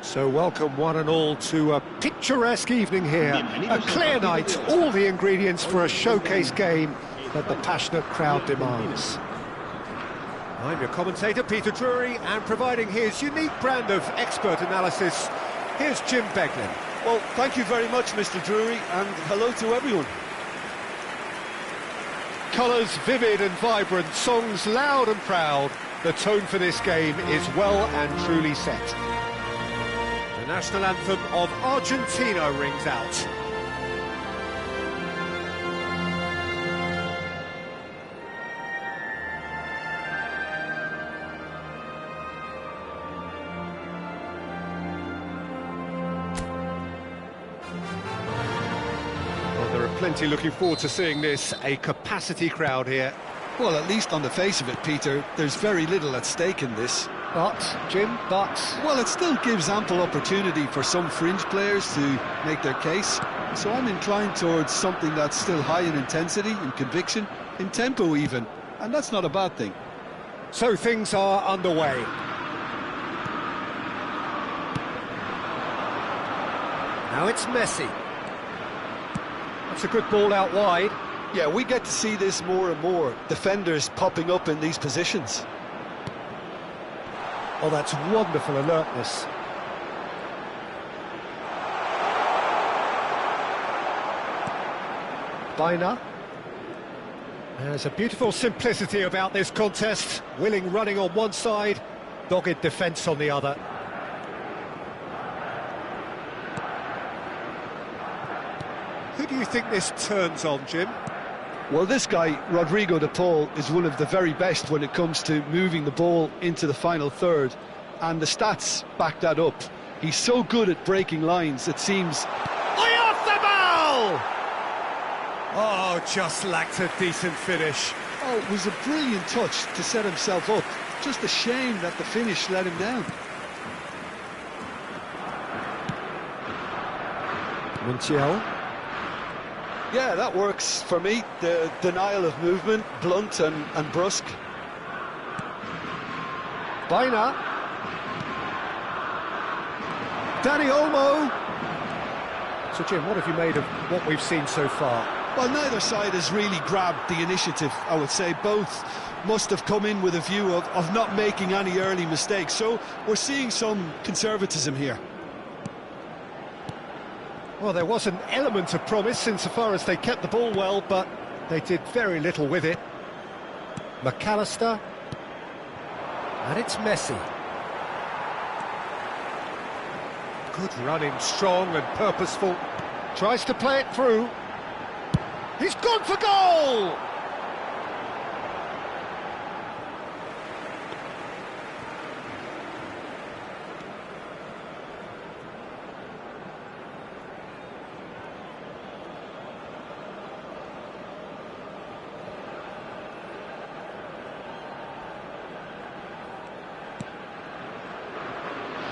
So welcome one and all to a picturesque evening here, a clear night, all the ingredients for a showcase game that the passionate crowd demands. I'm your commentator, Peter Drury, and providing his unique brand of expert analysis, here's Jim Beglin. Well, thank you very much, Mr. Drury, and hello to everyone. Colours vivid and vibrant, songs loud and proud. The tone for this game is well and truly set. The national anthem of Argentina rings out. Well, there are plenty looking forward to seeing this, a capacity crowd here. Well, at least on the face of it, Peter, there's very little at stake in this. But, Jim, Well, it still gives ample opportunity for some fringe players to make their case. So I'm inclined towards something that's still high in intensity, in conviction, in tempo even. And that's not a bad thing. So things are underway. Now it's Messi. That's a good ball out wide. Yeah, we get to see this more and more. Defenders popping up in these positions. Oh, that's wonderful alertness. Baina. There's a beautiful simplicity about this contest. Willing running on one side, dogged defence on the other. Who do you think this turns on, Jim? Well, this guy, Rodrigo de Paul, is one of the very best when it comes to moving the ball into the final third. And the stats back that up. He's so good at breaking lines, it seems... Way off the ball! Oh, just lacked a decent finish. Oh, it was a brilliant touch to set himself up. Just a shame that the finish let him down. Montiel. Yeah, that works for me. The denial of movement, blunt and brusque. Baina. Dani Olmo. So, Jim, what have you made of what we've seen so far? Well, neither side has really grabbed the initiative, I would say. Both must have come in with a view of not making any early mistakes. So we're seeing some conservatism here. Well, there was an element of promise insofar as they kept the ball well, but they did very little with it. McAllister. And it's Messi. Good running, strong and purposeful. Tries to play it through. He's gone for goal!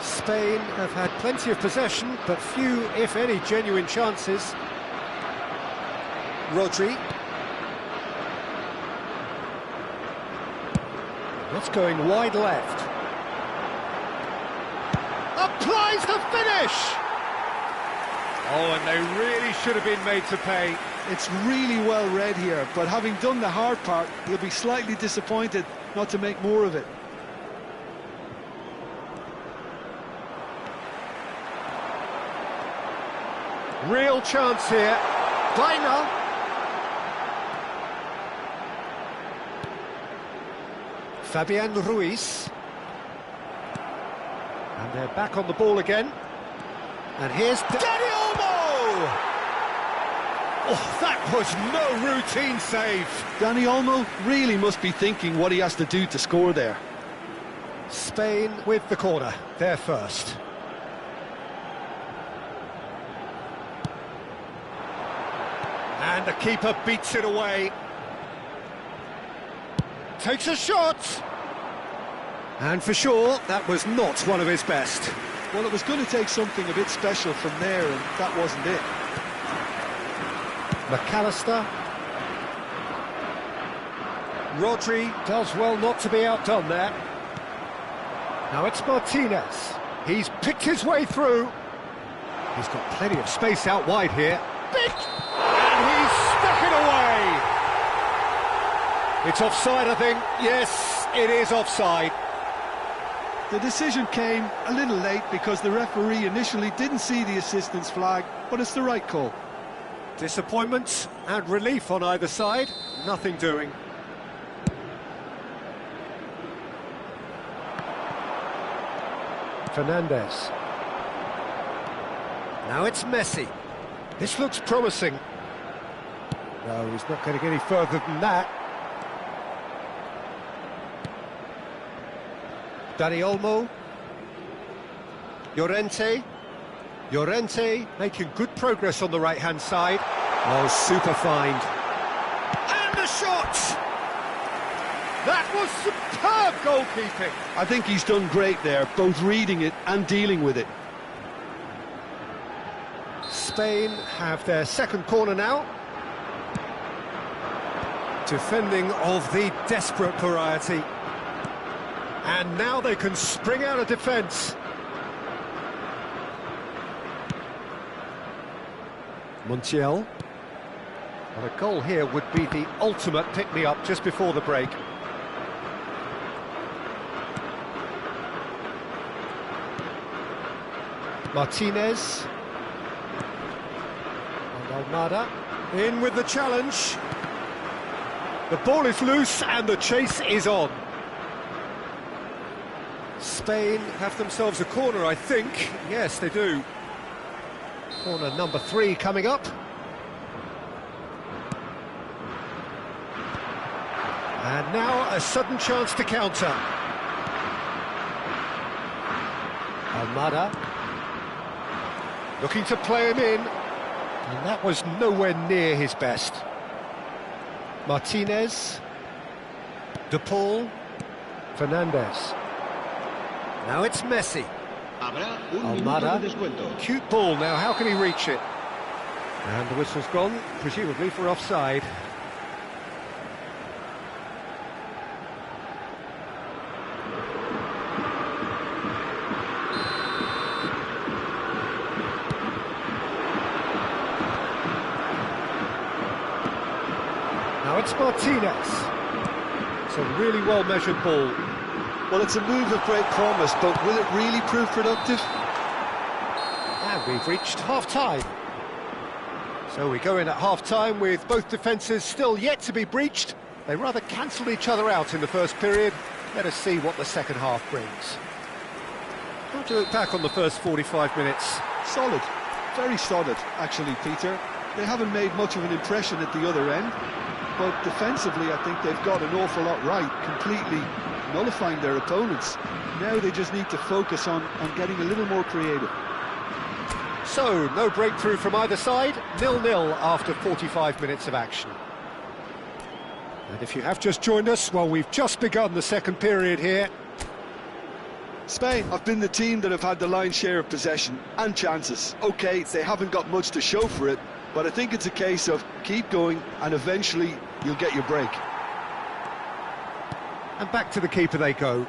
Spain have had plenty of possession, but few, if any, genuine chances. Rodri. That's going wide left. Applies the finish! Oh, and they really should have been made to pay. It's really well read here, but having done the hard part, he'll be slightly disappointed not to make more of it. Real chance here. Baina. Fabian Ruiz. And they're back on the ball again. And here's Dani Olmo! Oh, that was no routine save. Dani Olmo really must be thinking what he has to do to score there. Spain with the corner, they're first. And the keeper beats it away. Takes a shot. And for sure, that was not one of his best. Well, it was going to take something a bit special from there, and that wasn't it. McAllister. Rodri does well not to be outdone there. Now it's Martinez. He's picked his way through. He's got plenty of space out wide here. Big! And he's stuck it away! It's offside, I think. Yes, it is offside. The decision came a little late because the referee initially didn't see the assistance flag, but it's the right call. Disappointment and relief on either side. Nothing doing. Fernandez. Now it's Messi. This looks promising. No, he's not going to get any further than that. Dani Olmo. Llorente. Llorente making good progress on the right-hand side. Oh, super find. And the shot! That was superb goalkeeping. I think he's done great there, both reading it and dealing with it. Spain have their second corner now. Defending of the desperate variety. And now they can spring out of defence. Montiel. Well, a goal here would be the ultimate pick-me-up just before the break. Martinez. And Almada. In with the challenge. The ball is loose and the chase is on. Spain have themselves a corner, I think. Yes, they do. Corner number 3 coming up. And now a sudden chance to counter. Almada. Looking to play him in. And that was nowhere near his best. Martinez. De Paul. Fernandez. Now it's Messi. Almada. Cute ball now, how can he reach it? And the whistle's gone, presumably for offside. Now it's Martinez. It's a really well-measured ball. Well, it's a move of great promise, but will it really prove productive? And we've reached half-time. So we go in at half-time with both defences still yet to be breached. They rather cancelled each other out in the first period. Let us see what the second half brings. How do you look back on the first 45 minutes? Solid. Very solid, actually, Peter. They haven't made much of an impression at the other end, but defensively I think they've got an awful lot right, completely nullifying their opponents. Now they just need to focus on getting a little more creative. So, no breakthrough from either side, 0-0 after 45 minutes of action. And if you have just joined us, well, we've just begun the second period here. Spain have been the team that have had the lion's share of possession and chances. OK, they haven't got much to show for it, but I think it's a case of keep going and eventually you'll get your break. And back to the keeper they go.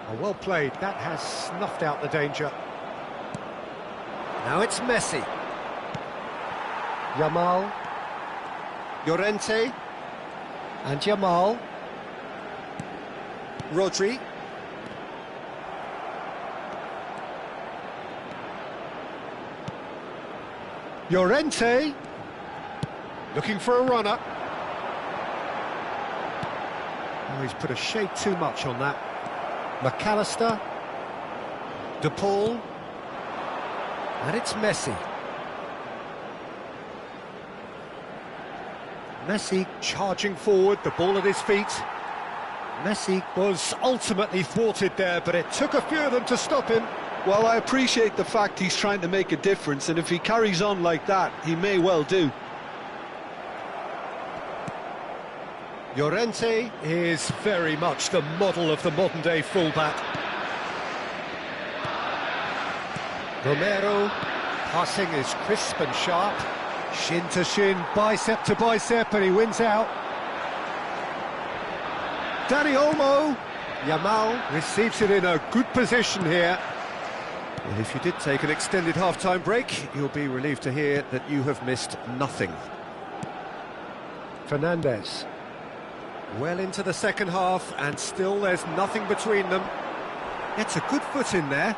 Oh, well played. That has snuffed out the danger. Now it's Messi. Yamal. Llorente. And Yamal. Rodri. Llorente. Looking for a runner. Oh, he's put a shade too much on that. McAllister. De Paul. And it's Messi. Messi charging forward, the ball at his feet. Messi was ultimately thwarted there, but it took a few of them to stop him. Well, I appreciate the fact he's trying to make a difference, and if he carries on like that, he may well do. Llorente is very much the model of the modern-day fullback. Romero, passing is crisp and sharp. Shin to shin, bicep to bicep, and he wins out. Dani Olmo. Yamal receives it in a good position here. Well, if you did take an extended half-time break, you'll be relieved to hear that you have missed nothing. Fernandez. Well into the second half, and still there's nothing between them. It's a good foot in there.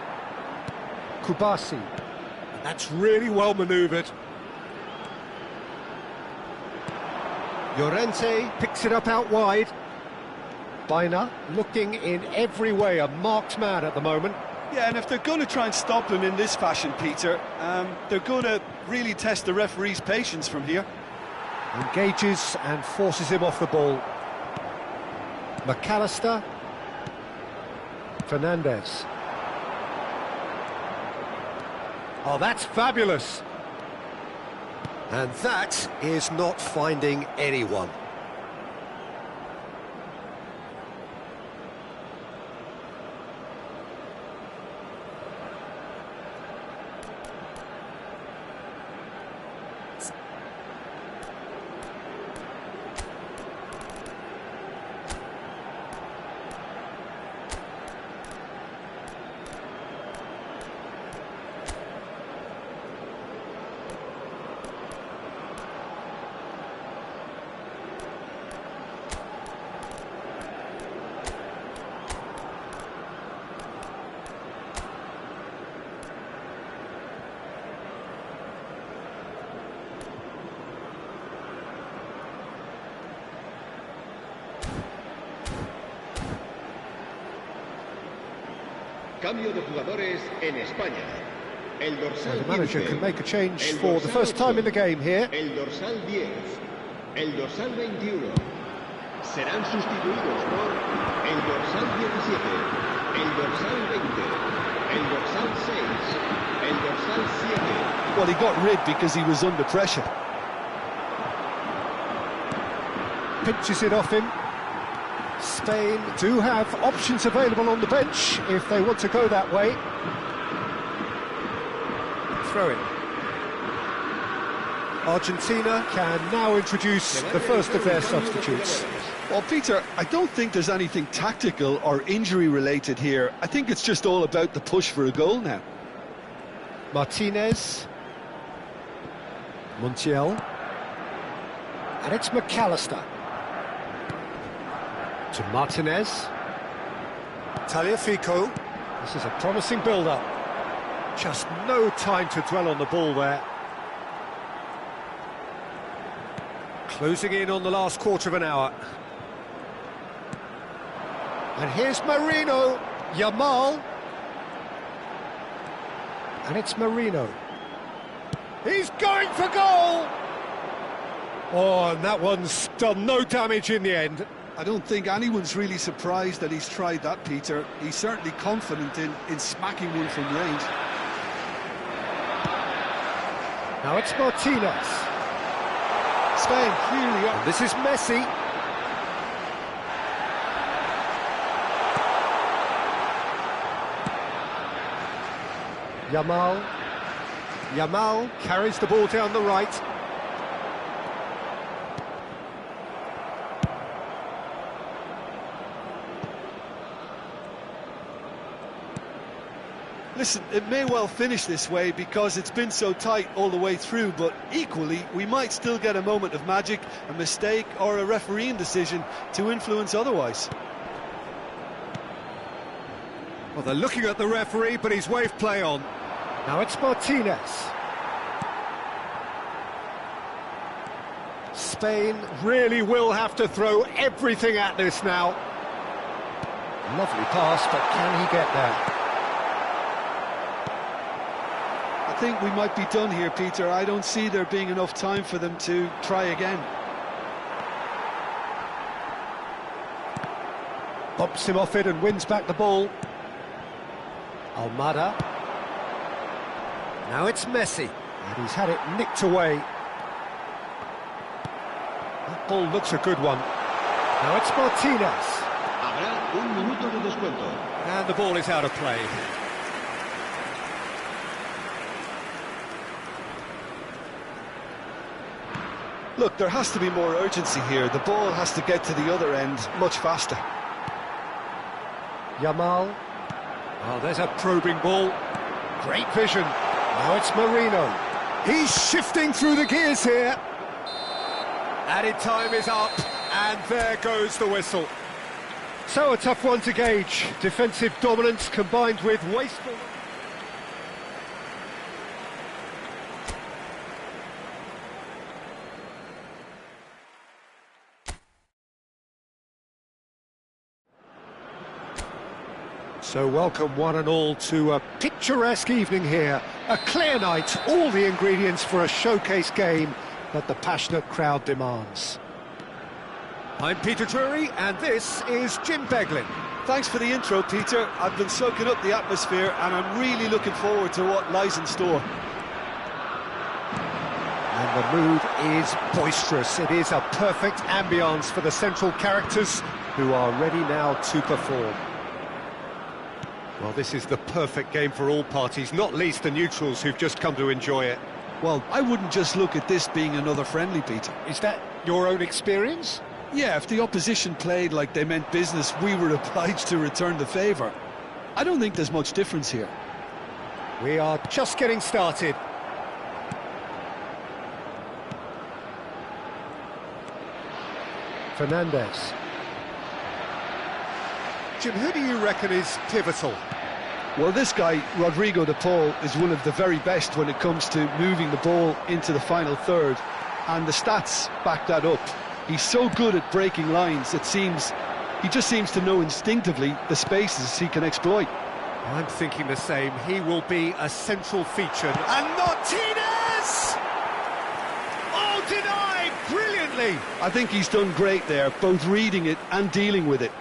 Kubasi. And that's really well manoeuvred. Llorente picks it up out wide. Baina looking in every way a marked man at the moment. Yeah, and if they're going to try and stop him in this fashion, Peter, they're going to really test the referee's patience from here. Engages and forces him off the ball. McAllister. Fernandez. Oh, that's fabulous. And that is not finding anyone. Cambio de jugadores en España. El dorsal the manager 15, can make a change for the first time in the game here. El dorsal 10, el dorsal 21. Serán sustituidos por el dorsal 17, el dorsal 20, el dorsal 6, el dorsal 7. Well, he got rid because he was under pressure. Pinches it off him. Spain do have options available on the bench if they want to go that way. Throw it. Argentina can now introduce the first of their substitutes. Well, Peter, I don't think there's anything tactical or injury-related here. I think it's just all about the push for a goal now. Martinez. Montiel. And it's McAllister. To Martinez. Tagliafico. This is a promising build-up. Just no time to dwell on the ball there. Closing in on the last quarter of an hour. And here's Marino. Yamal. And it's Marino. He's going for goal! Oh, and that one's done no damage in the end. I don't think anyone's really surprised that he's tried that, Peter. He's certainly confident in smacking one from range. Now it's Martinez. Spain clearly up. And this is Messi. Yamal. Yamal carries the ball down the right. Listen, it may well finish this way because it's been so tight all the way through, but equally, we might still get a moment of magic, a mistake or a refereeing decision to influence otherwise. Well, they're looking at the referee, but he's waved play on. Now it's Martinez. Spain really will have to throw everything at this now. Lovely pass, but can he get there? I think we might be done here, Peter. I don't see there being enough time for them to try again. Bumps him off it and wins back the ball. Almada. Now it's Messi, and he's had it nicked away. That ball looks a good one. Now it's Martinez. Habrá un minuto de descuento. And the ball is out of play. Look, there has to be more urgency here. The ball has to get to the other end much faster. Yamal. Oh, there's a probing ball. Great vision. Now it's Marino. He's shifting through the gears here. Added time is up, and there goes the whistle. So a tough one to gauge. Defensive dominance combined with wasteful... So welcome one and all to a picturesque evening here. A clear night, all the ingredients for a showcase game that the passionate crowd demands. I'm Peter Drury, and this is Jim Beglin. Thanks for the intro, Peter. I've been soaking up the atmosphere, and I'm really looking forward to what lies in store. And the mood is boisterous. It is a perfect ambience for the central characters who are ready now to perform. Well, this is the perfect game for all parties, not least the neutrals who've just come to enjoy it. Well, I wouldn't just look at this being another friendly, Peter. Is that your own experience? Yeah, if the opposition played like they meant business, we were obliged to return the favour. I don't think there's much difference here. We are just getting started. Fernandez. Jim, who do you reckon is pivotal? Well, this guy, Rodrigo de Paul, is one of the very best when it comes to moving the ball into the final third, and the stats back that up. He's so good at breaking lines, he just seems to know instinctively the spaces he can exploit. I'm thinking the same. He will be a central feature. And Martinez! Oh, denied brilliantly! I think he's done great there, both reading it and dealing with it.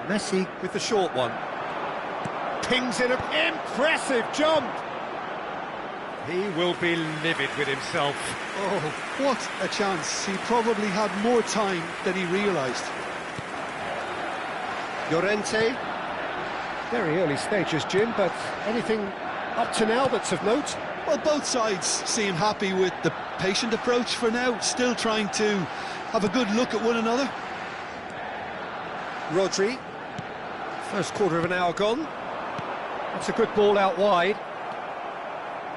Messi with the short one. Pings in an impressive jump. He will be livid with himself. Oh, what a chance. He probably had more time than he realised. Llorente. Very early stages, Jim, but anything up to now that's of note? Well, both sides seem happy with the patient approach for now, still trying to have a good look at one another. Rodri. First quarter of an hour gone. That's a good ball out wide.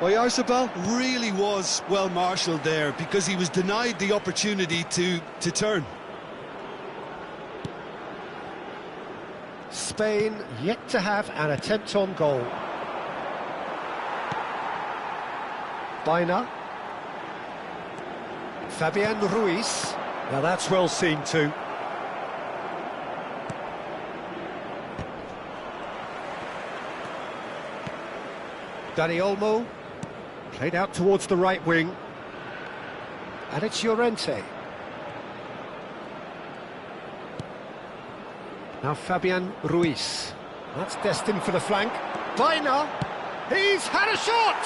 Oyarzabal really was well marshalled there because he was denied the opportunity to turn. Spain yet to have an attempt on goal. Baina. Fabian Ruiz. Now that's well seen too. Dani Olmo, played out towards the right wing, and it's Llorente. Now Fabian Ruiz, that's destined for the flank. Baina, he's had a shot!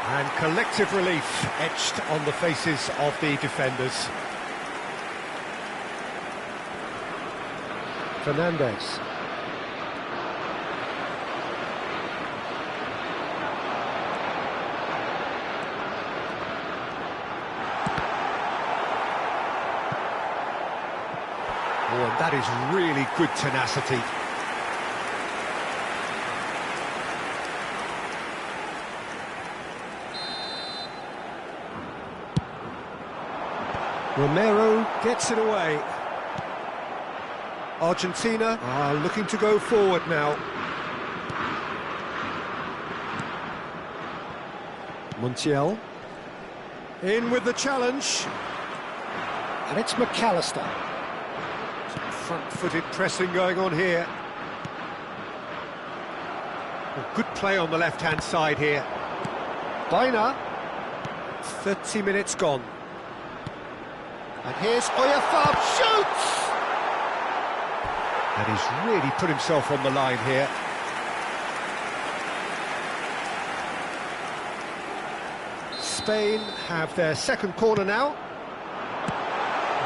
And collective relief etched on the faces of the defenders. Fernandez. Oh, and that is really good tenacity. Romero gets it away. Argentina are looking to go forward now. Montiel. In with the challenge. And it's McAllister. Front-footed pressing going on here. Well, good play on the left-hand side here. Baina. 30 minutes gone. And here's Oyafab, shoots! And he's really put himself on the line here. Spain have their second corner now.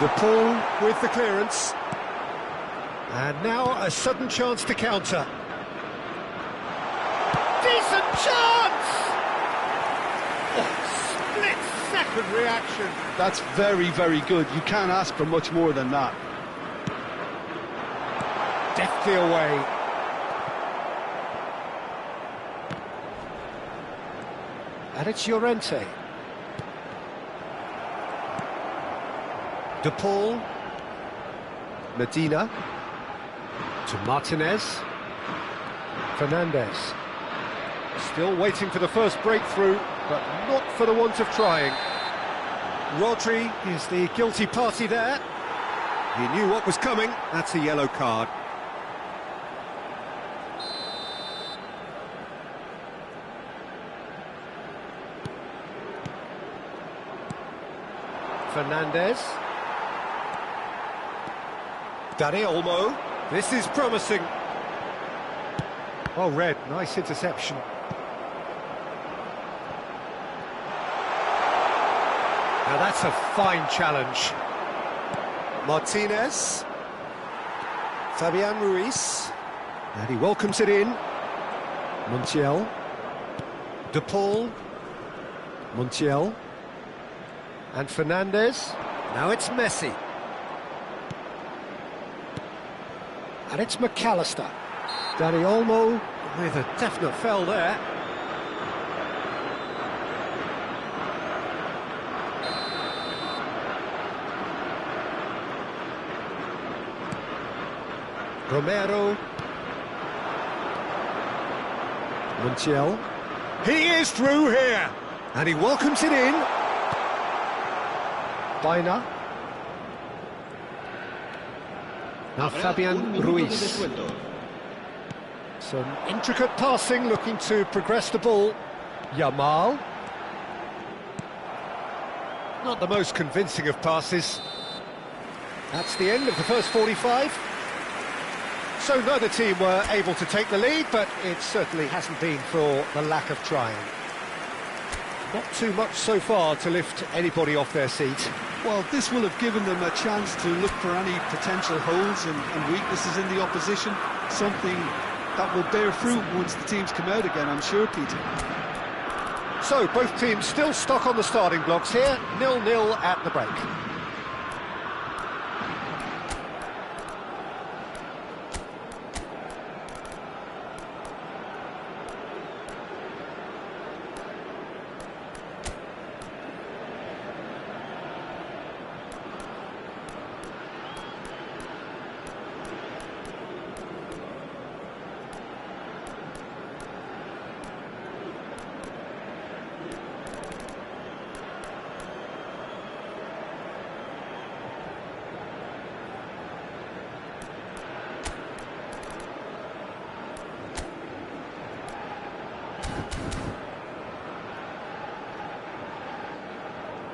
De Paul with the clearance. And now a sudden chance to counter. Decent chance! Oh, split-second reaction. That's very, very good. You can't ask for much more than that. Deftly away. And it's Llorente. De Paul. Medina. To Martinez. Fernandez. Still waiting for the first breakthrough, but not for the want of trying. Rodri is the guilty party there. He knew what was coming. That's a yellow card. Fernandez. Dani Olmo. This is promising. Oh, red. Nice interception. Now that's a fine challenge. Martinez. Fabian Ruiz. And he welcomes it in. Montiel. De Paul. Montiel. And Fernandez. Now it's Messi. And it's McAllister. Dani Olmo with a definite foul there. Romero. Montiel. He is through here. And he welcomes it in. Baina. Now Fabian Ruiz. Some intricate passing, looking to progress the ball. Yamal. Not the most convincing of passes. That's the end of the first 45. So neither team were able to take the lead, but it certainly hasn't been for the lack of trying. Not too much so far to lift anybody off their seat. Well, this will have given them a chance to look for any potential holes and weaknesses in the opposition. Something that will bear fruit once the teams come out again, I'm sure, Peter. So, both teams still stuck on the starting blocks here, 0-0 at the break.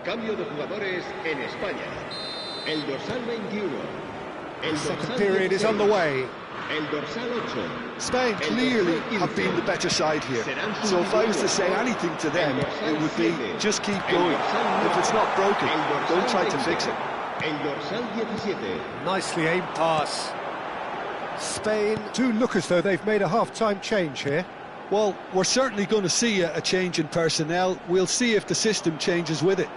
Cambio de jugadores en España. El dorsal 21. El Second period is underway. El dorsal 8. Spain clearly have been the better side here. So if I was to say anything to them, it would be just keep going. If it's not broken, don't try to fix it. El dorsal 17. Nicely aimed pass. Spain do look as though they've made a half-time change here. Well, we're certainly going to see a change in personnel. We'll see if the system changes with it.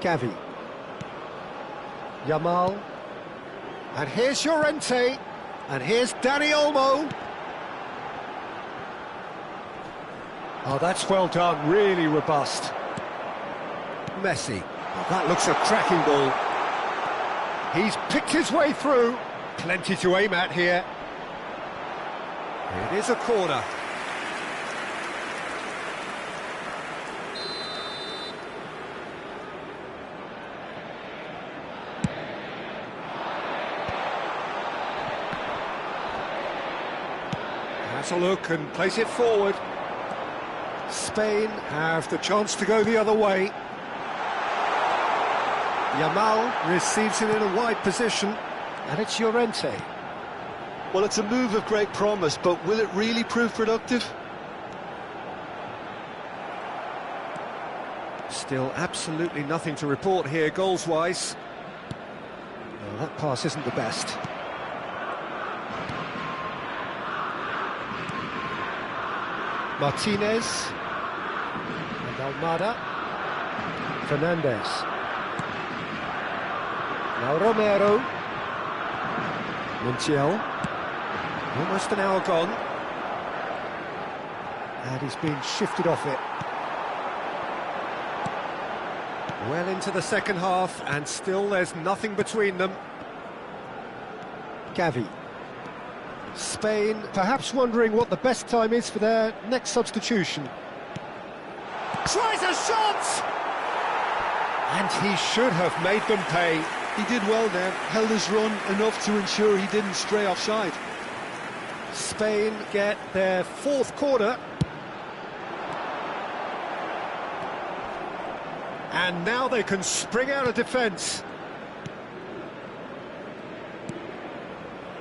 Gavi. Yamal. And here's Llorente. And here's Dani Olmo. Oh, that's well done, really robust. Messi. Oh, that looks a cracking ball. He's picked his way through. Plenty to aim at here. It is a corner. Has a look and plays it forward. Spain have the chance to go the other way. Yamal receives it in a wide position, and it's Llorente. Well, it's a move of great promise, but will it really prove productive? Still absolutely nothing to report here, goals-wise. Well, that pass isn't the best. Martinez. And Almada. Fernandez. Now Romero. Montiel. Almost an hour gone. And he's been shifted off it. Well into the second half, and still there's nothing between them. Gavi. Spain perhaps wondering what the best time is for their next substitution. Tries a shot! And he should have made them pay. He did well there, held his run enough to ensure he didn't stray offside. Spain get their fourth corner. And now they can spring out of defence.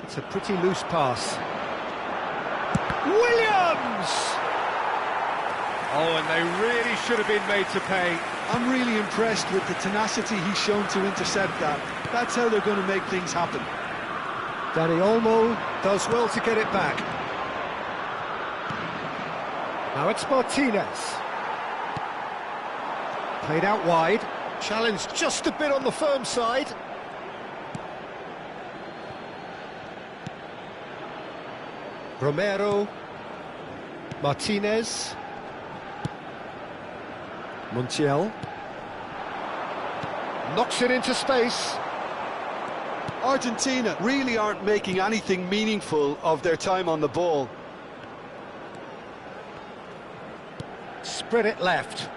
It's a pretty loose pass. Williams! Oh, and they really should have been made to pay. I'm really impressed with the tenacity he's shown to intercept that. That's how they're going to make things happen. Dani Olmo does well to get it back. Now it's Martinez. Played out wide. Challenged just a bit on the firm side. Romero. Martinez. Montiel. Knocks it into space. Argentina really aren't making anything meaningful of their time on the ball. Spread it left.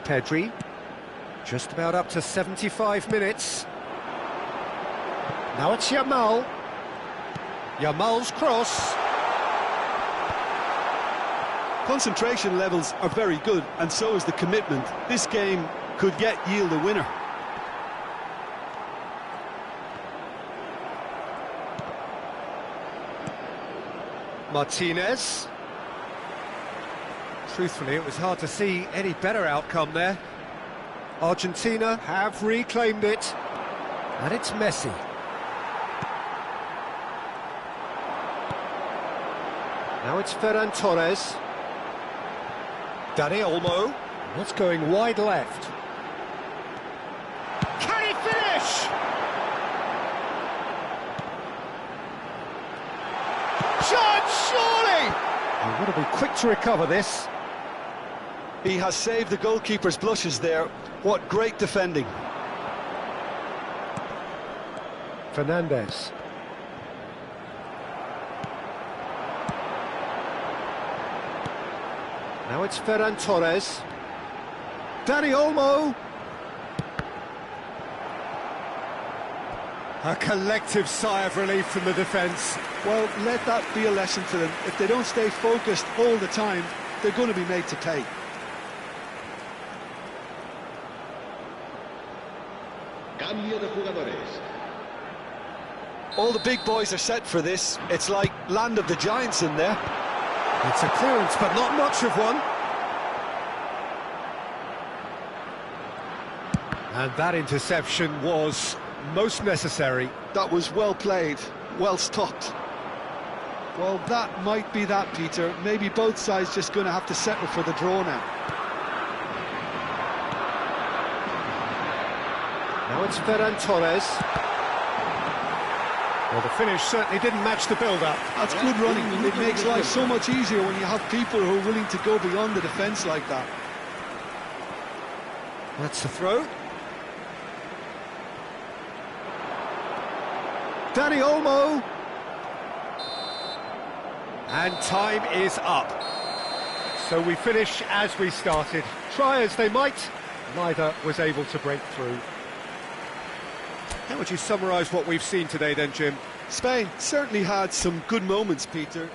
Pedri, just about up to 75 minutes. Now it's Yamal. Yamal's cross. Concentration levels are very good, and so is the commitment. This game could yield a winner. Martinez. Truthfully, it was hard to see any better outcome there. Argentina have reclaimed it, and it's Messi. Now it's Ferran Torres. Dani Olmo. What's going wide left? Can he finish? Shot, surely! You've got to be quick to recover this. He has saved the goalkeeper's blushes there. What great defending. Fernandez. Now it's Ferran Torres. Dani Olmo. A collective sigh of relief from the defence. Well, let that be a lesson to them. If they don't stay focused all the time, they're going to be made to pay. Cambio de jugadores. All the big boys are set for this. It's like land of the giants in there. It's a clearance, but not much of one. And that interception was most necessary. That was well played, well stopped. Well, that might be that, Peter. Maybe both sides just going to have to settle for the draw now. Now it's Ferran Torres. Well, the finish certainly didn't match the build-up. That's good running. It makes life so much easier when you have people who are willing to go beyond the defence like that. That's the throw. Dani Olmo. And time is up. So we finish as we started. Try as they might, neither was able to break through. How would you summarise what we've seen today then, Jim? Spain certainly had some good moments, Peter.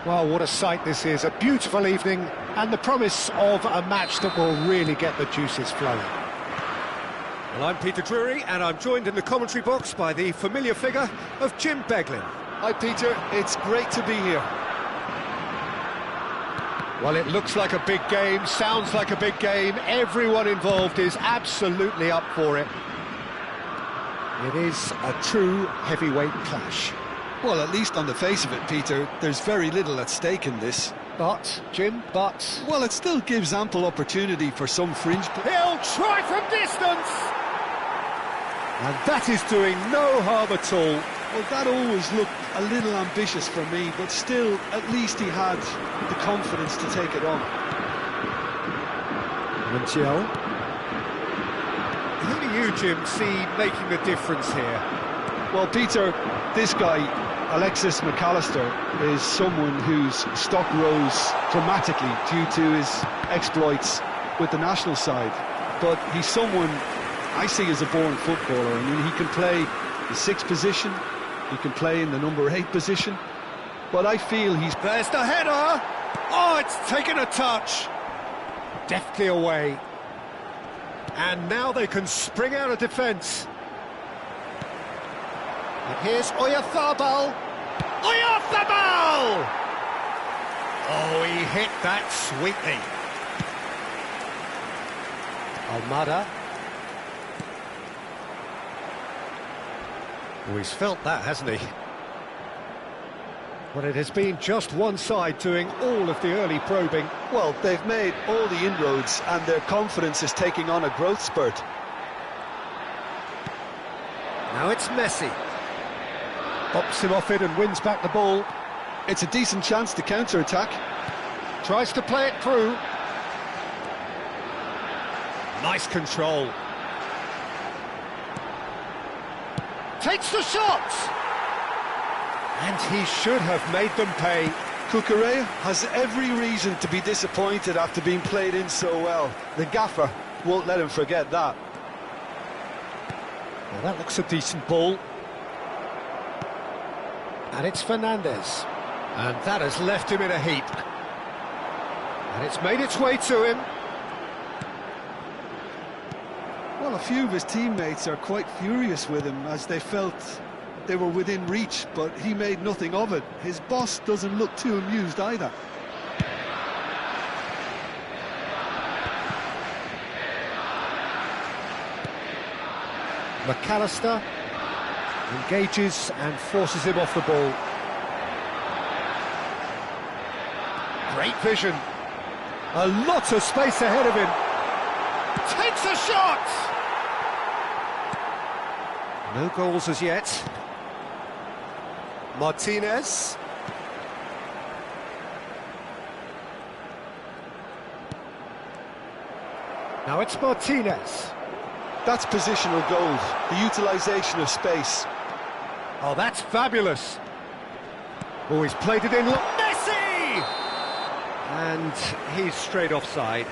Well, what a sight this is. A beautiful evening and the promise of a match that will really get the juices flowing. Well, I'm Peter Drury, and I'm joined in the commentary box by the familiar figure of Jim Beglin. Hi Peter, it's great to be here. Well, it looks like a big game, sounds like a big game. Everyone involved is absolutely up for it. It is a true heavyweight clash. Well, at least on the face of it, Peter, there's very little at stake in this. But, Jim, Well, it still gives ample opportunity for some fringe... He'll try from distance! And that is doing no harm at all. Well, that always looked a little ambitious for me, but still, at least he had the confidence to take it on. Montiel. Who do you, Jim, see making the difference here? Well, Peter, this guy, Alexis McAllister, is someone whose stock rose dramatically due to his exploits with the national side. But he's someone I see as a born footballer. I mean, he can play the 6th position, he can play in the number 8 position, but I feel he's... There's the header! Oh, it's taken a touch! Deftly away. And now they can spring out of defence. And here's Oyarzabal. Oyarzabal! Oh, he hit that sweetly. Almada. Oh, he's felt that, hasn't he? But it has been just one side doing all of the early probing. Well, they've made all the inroads and their confidence is taking on a growth spurt. Now it's Messi. Bops him off it and wins back the ball. It's a decent chance to counter-attack. Tries to play it through. Nice control. Takes the shot! And he should have made them pay. Cucurella has every reason to be disappointed after being played in so well. The gaffer won't let him forget that. Well, that looks a decent ball. And it's Fernandez. And that has left him in a heap. And it's made its way to him. Well, a few of his teammates are quite furious with him as they felt they were within reach, but he made nothing of it. His boss doesn't look too amused either. McAllister engages and forces him off the ball. Great vision. A lot of space ahead of him. Takes a shot! No goals as yet. Martinez. Now it's Martinez. That's positional gold, the utilisation of space. Oh, that's fabulous. Oh, he's played it in. Messi! And he's straight offside.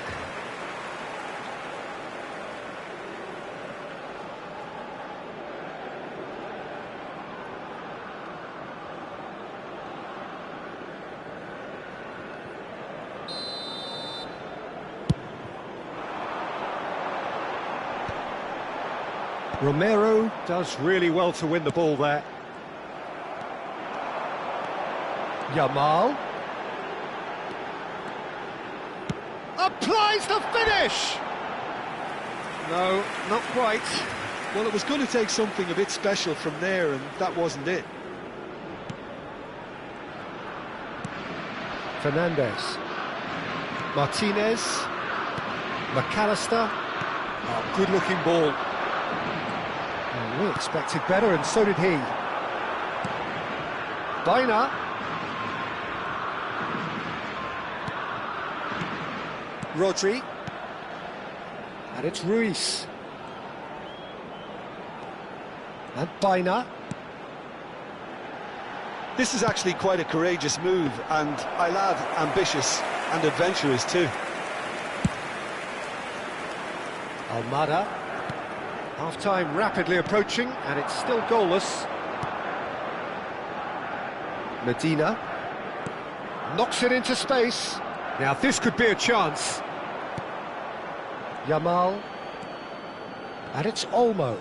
Romero does really well to win the ball there. Yamal. Applies the finish! No, not quite. Well, it was going to take something a bit special from there, and that wasn't it. Fernandez. Martinez. McAllister. Oh, good-looking ball. We expected better, and so did he. Baina. Rodri. And it's Ruiz. And Baina. This is actually quite a courageous move, and I'll add ambitious and adventurous too. Almada. Half-time rapidly approaching, and it's still goalless. Medina. Knocks it into space. Now this could be a chance. Yamal. And it's Olmo.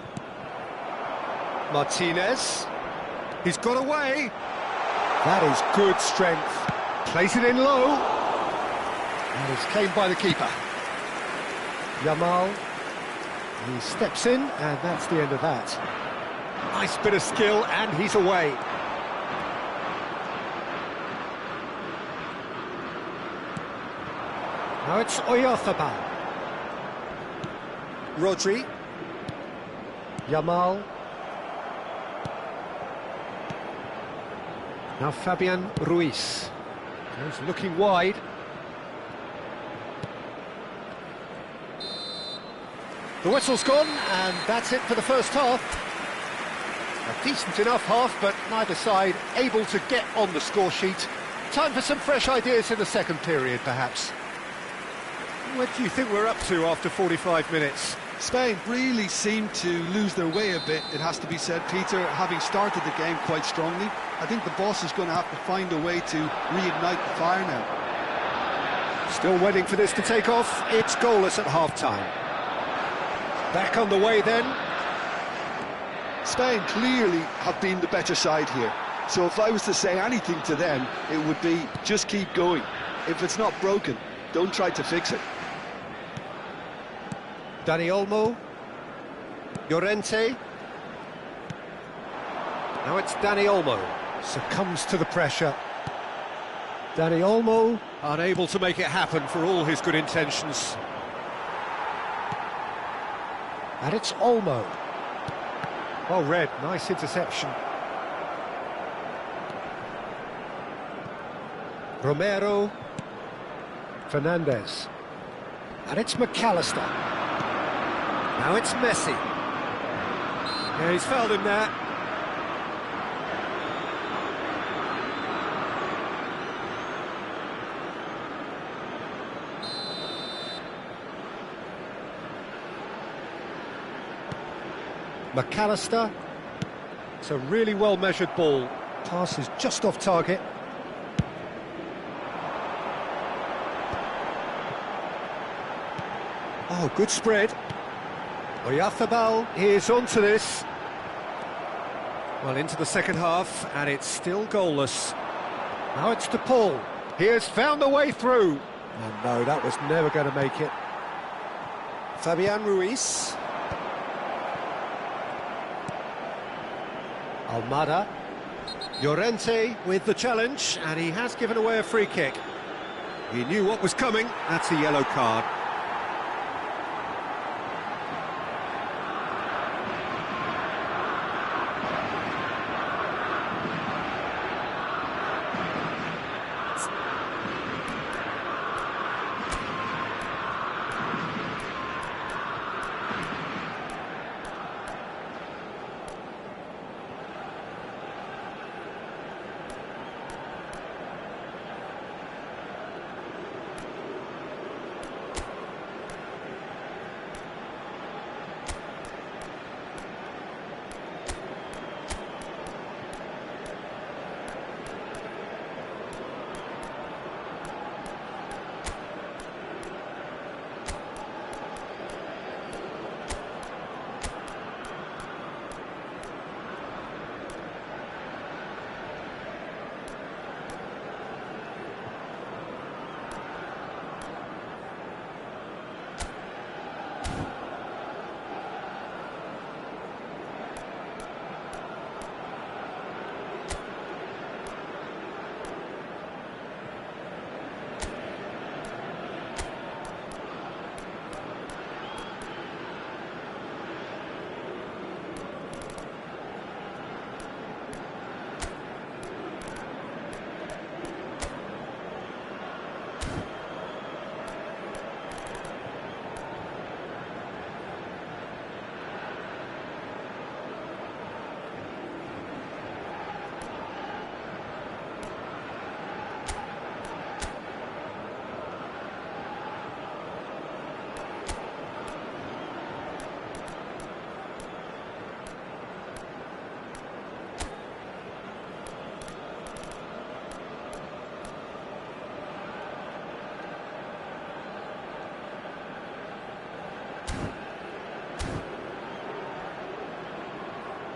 Martinez. He's got away. That is good strength. Plays it in low. And it's cleaned by the keeper. Yamal. He steps in, and that's the end of that. Nice bit of skill, and he's away. Now it's Oyarzabal. Rodri. Yamal. Now Fabian Ruiz. He's looking wide. The whistle's gone, and that's it for the first half. A decent enough half, but neither side able to get on the score sheet. Time for some fresh ideas in the second period, perhaps. What do you think we're up to after 45 minutes? Spain really seemed to lose their way a bit, it has to be said, Peter, having started the game quite strongly. I think the boss is going to have to find a way to reignite the fire now. Still waiting for this to take off. It's goalless at half-time. Back on the way then. Spain clearly have been the better side here. So if I was to say anything to them, it would be just keep going. If it's not broken, don't try to fix it. Dani Olmo. Llorente. Now it's Dani Olmo. Succumbs to the pressure. Dani Olmo unable to make it happen for all his good intentions. And it's Olmo. Well read, nice interception. Romero. Fernandez. And it's McAllister. Now it's Messi. Yeah, he's fouled him there. McAllister. It's a really well-measured ball. Pass is just off target. Oh, good spread. Oyarzabal is onto this. Well, into the second half, and it's still goalless. Now it's to Paul. He has found the way through. And no, that was never going to make it. Fabian Ruiz. Almada. Llorente with the challenge, and he has given away a free kick. He knew what was coming. That's a yellow card.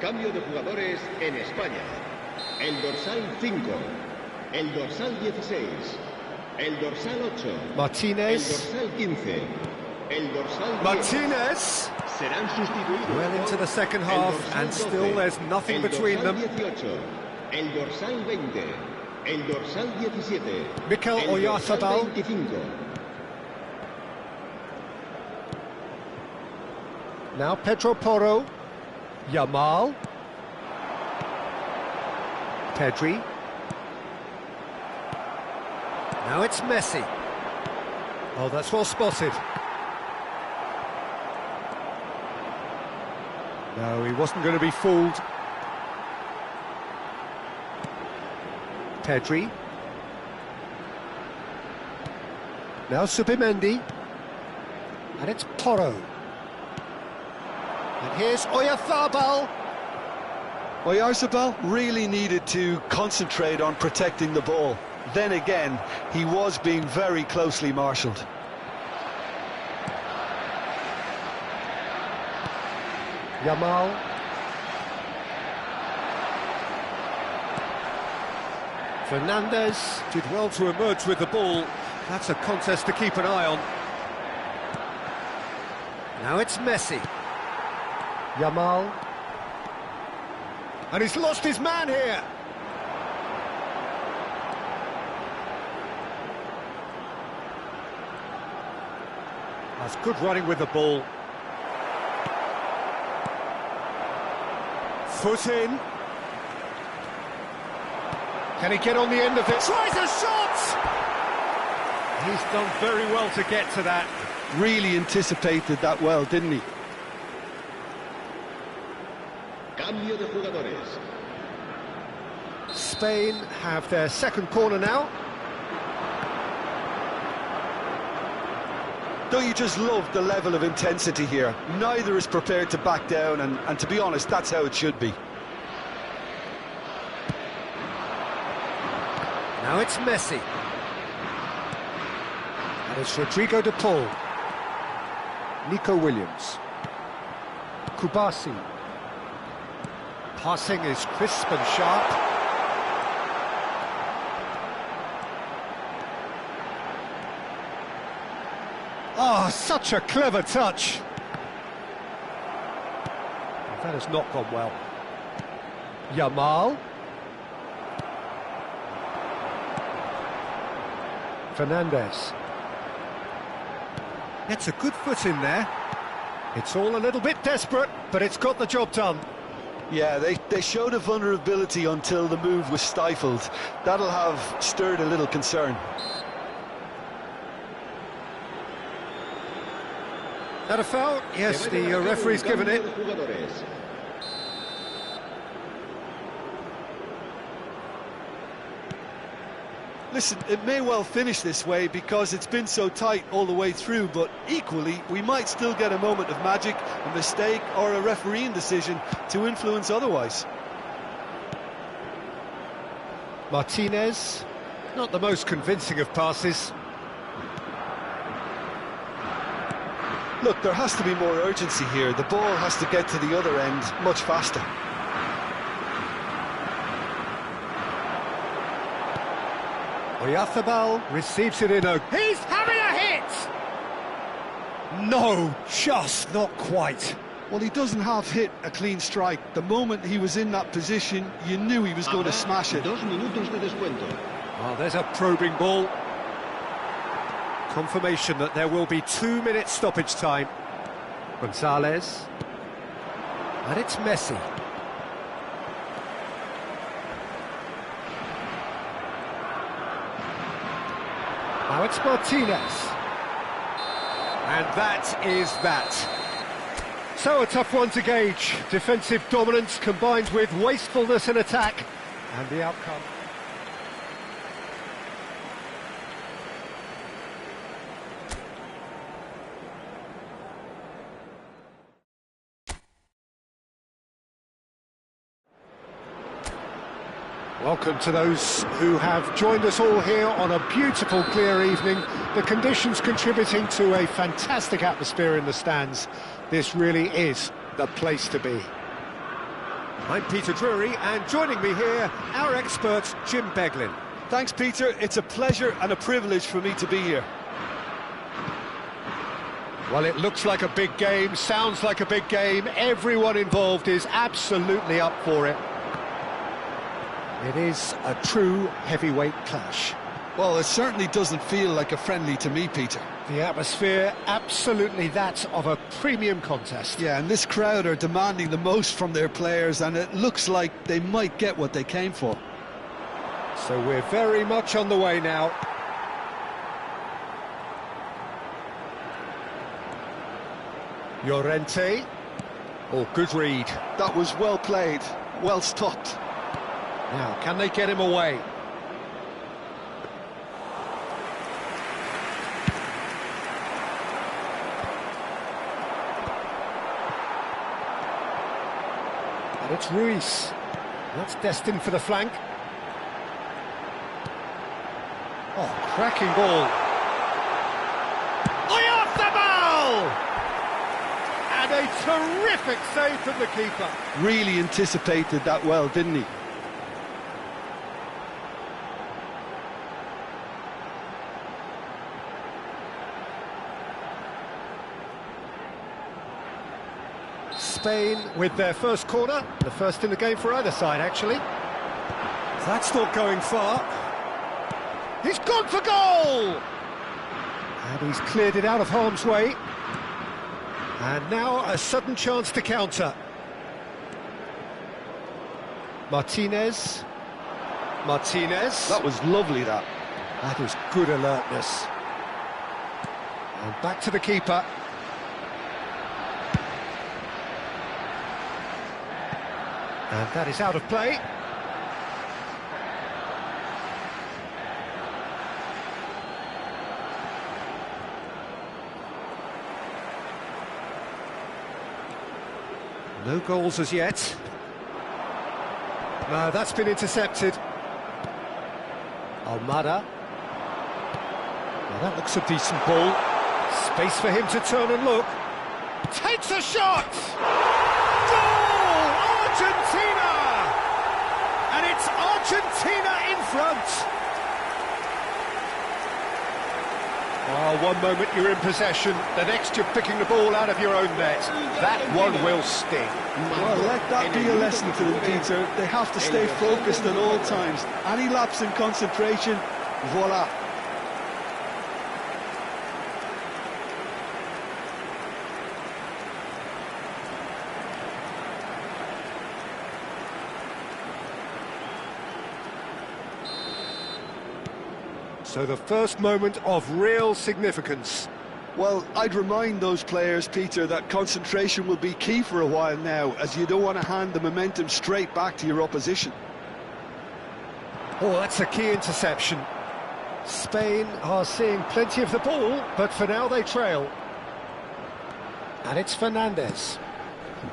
Cambio de jugadores en España. El dorsal 5, el dorsal 16, el dorsal 8, Martinez. el dorsal 15, el dorsal 10. Martinez. Serán sustituidos Well into the second el half, dorsal and 12, still there's nothing between el them. dorsal 18, el dorsal 20, el dorsal 17, Mikel el dorsal Oyarzabal. 25. Now Pedro Porro. Yamal. Pedri. Now it's Messi. Oh, that's well spotted. No, he wasn't going to be fooled. Pedri. Now Subimendi. And it's Porro. And here's Oyarzabal. Oyarzabal really needed to concentrate on protecting the ball. Then again, he was being very closely marshalled. Yamal. Fernandez did well to emerge with the ball. That's a contest to keep an eye on. Now it's Messi. Yamal. And he's lost his man here. That's good running with the ball. Foot in. Can he get on the end of it? Tries a shot! He's done very well to get to that. Really anticipated that well, didn't he? Cambio de jugadores. Spain have their second corner now. Don't you just love the level of intensity here? Neither is prepared to back down, and to be honest, that's how it should be. Now it's Messi. And it's Rodrigo de Paul. Nico Williams. Kubasi. Passing is crisp and sharp. Oh, such a clever touch. That has not gone well. Yamal. Fernandez. Gets a good foot in there. It's all a little bit desperate, but it's got the job done. Yeah, they showed a vulnerability until the move was stifled. That'll have stirred a little concern. That a foul? Yes, the referee's given it. Listen, it may well finish this way because it's been so tight all the way through, but equally, we might still get a moment of magic, a mistake, or a refereeing decision to influence otherwise. Martinez, not the most convincing of passes. Look, there has to be more urgency here. The ball has to get to the other end much faster. Oyarzabal receives it in a... He's having a hit! No, just not quite. Well, he doesn't have hit a clean strike. The moment he was in that position, you knew he was going to smash it. 2 minutos de descuento. Oh, there's a probing ball. Confirmation that there will be 2 minutes stoppage time. Gonzalez. And it's Messi. Now it's Martinez. And that is that. So a tough one to gauge. Defensive dominance combined with wastefulness in attack. And the outcome. Welcome to those who have joined us all here on a beautiful, clear evening. The conditions contributing to a fantastic atmosphere in the stands. This really is the place to be. I'm Peter Drury, and joining me here, our expert, Jim Beglin. Thanks, Peter. It's a pleasure and a privilege for me to be here. Well, it looks like a big game, sounds like a big game. Everyone involved is absolutely up for it. It is a true heavyweight clash. Well, it certainly doesn't feel like a friendly to me, Peter. The atmosphere, absolutely that of a premium contest. Yeah, and this crowd are demanding the most from their players, and it looks like they might get what they came for. So we're very much on the way now. Llorente. Oh, good read. That was well played, well stopped. Now, can they get him away? And it's Ruiz. That's destined for the flank. Oh, cracking ball. And a terrific save from the keeper. Really anticipated that well, didn't he? Spain with their first corner, the first in the game for either side, actually. That's not going far. He's gone for goal! And he's cleared it out of harm's way. And now a sudden chance to counter. Martinez. That was lovely, that. That is good alertness. And back to the keeper. And that is out of play. No goals as yet. No, that's been intercepted. Almada. Well, that looks a decent ball. Space for him to turn and look. Takes a shot! Goal! Argentina! And it's Argentina in front. Oh, one moment you're in possession, the next you're picking the ball out of your own net. That one will sting. Well, let that be a lesson to them, Peter. They have to stay focused at all times. Any lapse in concentration, voila. So the first moment of real significance. Well, I'd remind those players, Peter, that concentration will be key for a while now, as you don't want to hand the momentum straight back to your opposition. Oh, that's a key interception. Spain are seeing plenty of the ball, but for now they trail. And it's Fernandez.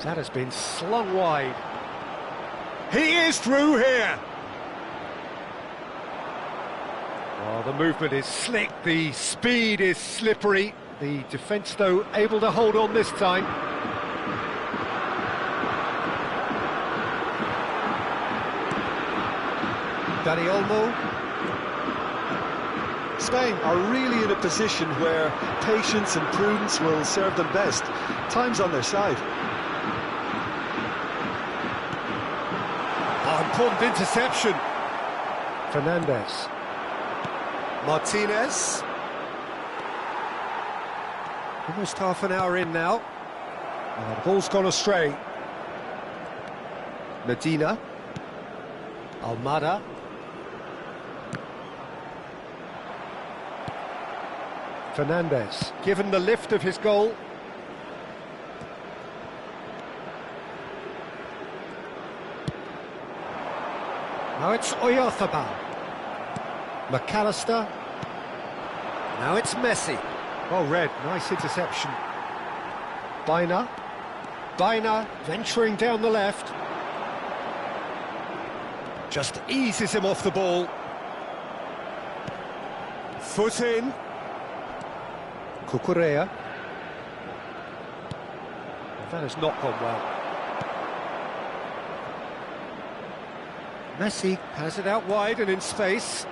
That has been slung wide. He is through here. Oh, the movement is slick, the speed is slippery. The defence, though, able to hold on this time. Dani Olmo. Spain are really in a position where patience and prudence will serve them best. Time's on their side. Oh, important interception. Fernandez. Martinez. Almost half an hour in now. Oh, the ball's gone astray. Medina. Almada. Fernandez, given the lift of his goal. Now it's Oyarzabal. McAllister. Now it's Messi. Oh, Red, nice interception. Baina venturing down the left. Just eases him off the ball. Foot in. Cucurella. That has not gone well. Messi has it out wide and in space.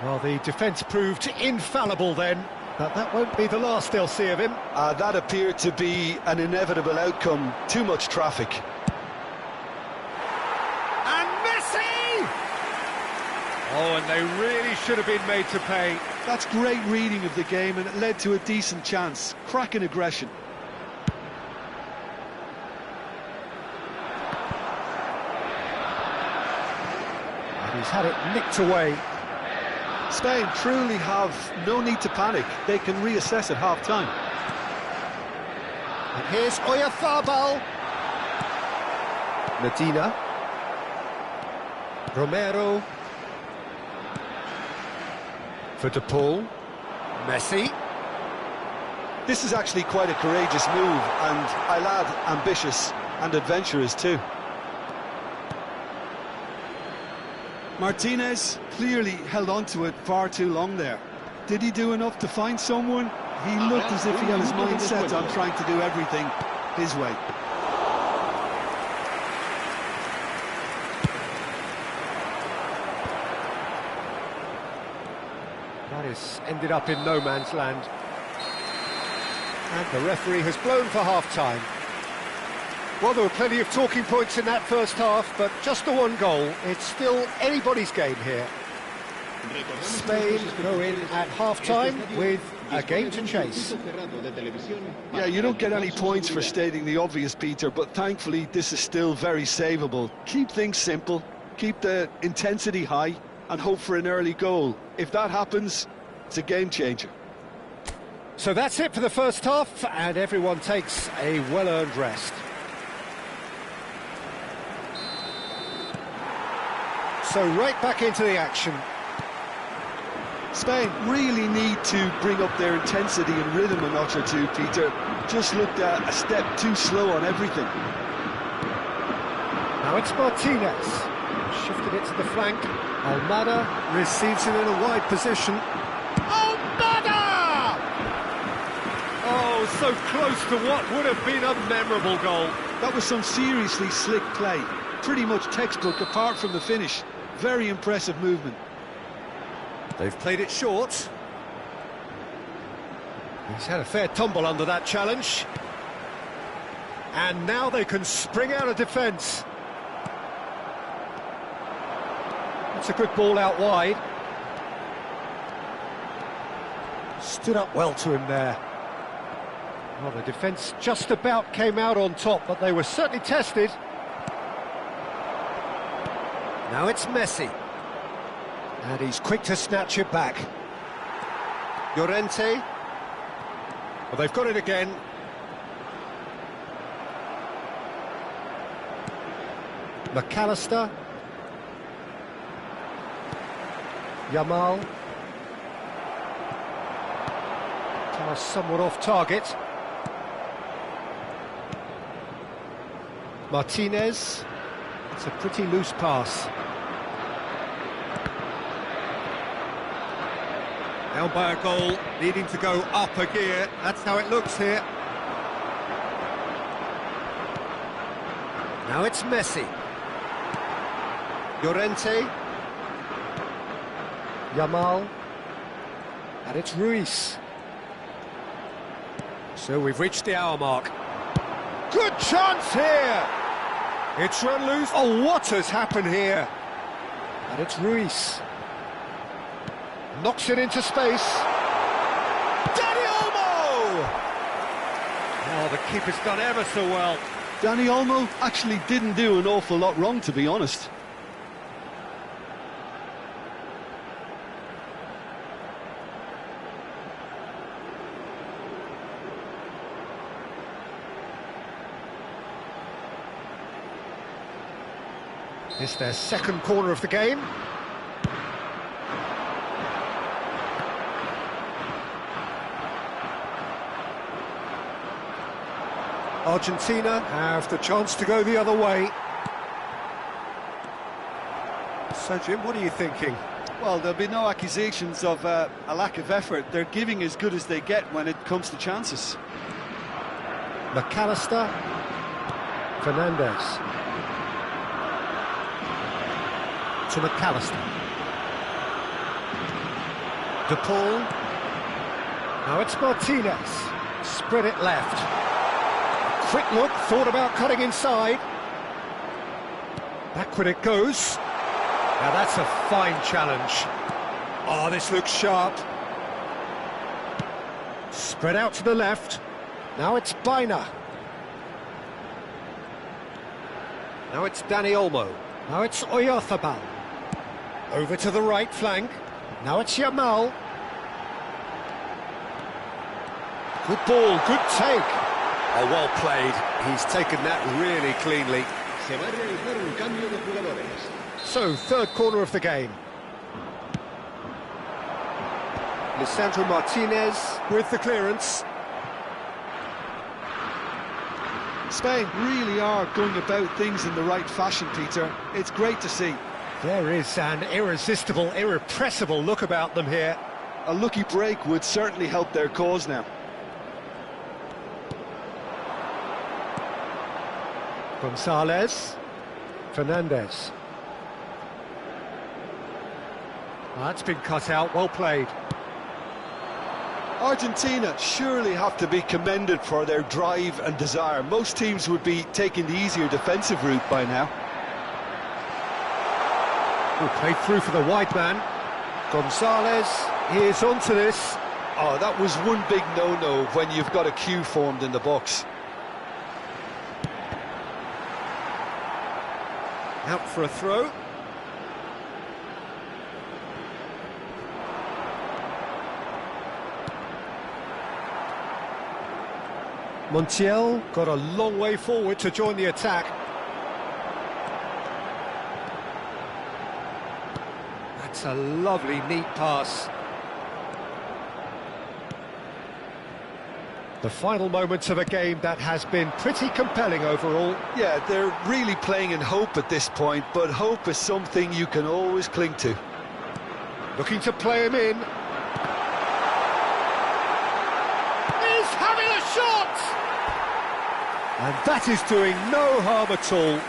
Well, the defence proved infallible then, but that won't be the last they'll see of him. That appeared to be an inevitable outcome. Too much traffic. And Messi! Oh, and they really should have been made to pay. That's great reading of the game, and it led to a decent chance. Cracking aggression. And he's had it nicked away. Spain truly have no need to panic. They can reassess at half-time. And here's Oyarzabal. Medina. Romero. For De Paul. Messi. This is actually quite a courageous move, and I'll add ambitious and adventurous too. Martinez clearly held on to it far too long there. Did he do enough to find someone? He looked as if he had his mind set on trying to do everything his way. That has ended up in no man's land. And the referee has blown for half-time. Well, there were plenty of talking points in that first half, but just the one goal. It's still anybody's game here. Spain go in at half-time with a game to chase. Yeah, you don't get any points for stating the obvious, Peter, but thankfully this is still very savable. Keep things simple, keep the intensity high, and hope for an early goal. If that happens, it's a game changer. So that's it for the first half, and everyone takes a well-earned rest. So right back into the action. Spain really need to bring up their intensity and rhythm a notch or two, Peter. Just looked a step too slow on everything. Now it's Martinez. Shifted it to the flank. Almada receives it in a wide position. Almada! Oh, so close to what would have been a memorable goal. That was some seriously slick play. Pretty much textbook apart from the finish. Very impressive movement. They've played it short. He's had a fair tumble under that challenge. And now they can spring out of defence. That's a good ball out wide. Stood up well to him there. Well, the defence just about came out on top, but they were certainly tested. Now it's Messi. And he's quick to snatch it back. Llorente. Well, they've got it again. McAllister. Yamal. Pass somewhat off target. Martinez. It's a pretty loose pass. Down by a goal, needing to go up a gear. That's how it looks here. Now it's Messi. Llorente. Yamal. And it's Ruiz. So we've reached the hour mark. Good chance here! It's run loose. Oh, what has happened here? And it's Ruiz. Knocks it into space. Dani Olmo! Oh, the keeper's done ever so well. Dani Olmo actually didn't do an awful lot wrong, to be honest. It's their second corner of the game. Argentina have the chance to go the other way. So, Jim, what are you thinking? Well, there'll be no accusations of a lack of effort. They're giving as good as they get when it comes to chances. McAllister. Fernandez. To McAllister. De Paul. Now it's Martinez. Spread it left. Quick look, thought about cutting inside. Backward it goes. Now that's a fine challenge. Oh, this looks sharp. Spread out to the left. Now it's Biner. Now it's Dani Olmo. Now it's Oyarzabal. Over to the right flank. Now it's Yamal. Good ball, good take. Oh, well played. He's taken that really cleanly. Se va a realizar un cambio de jugadores. So, third corner of the game. Lisandro Martinez with the clearance. Spain really are going about things in the right fashion, Peter. It's great to see. There is an irresistible, irrepressible look about them here. A lucky break would certainly help their cause now. Gonzalez. Fernandez. That's been cut out, well played. Argentina surely have to be commended for their drive and desire. Most teams would be taking the easier defensive route by now. Played through for the wide man. Gonzalez is onto this. Oh, that was one big no-no when you've got a queue formed in the box. Out for a throw. Montiel got a long way forward to join the attack. That's a lovely, neat pass. The final moments of a game that has been pretty compelling overall. Yeah, they're really playing in hope at this point, but hope is something you can always cling to. Looking to play him in. He's having a shot! And that is doing no harm at all.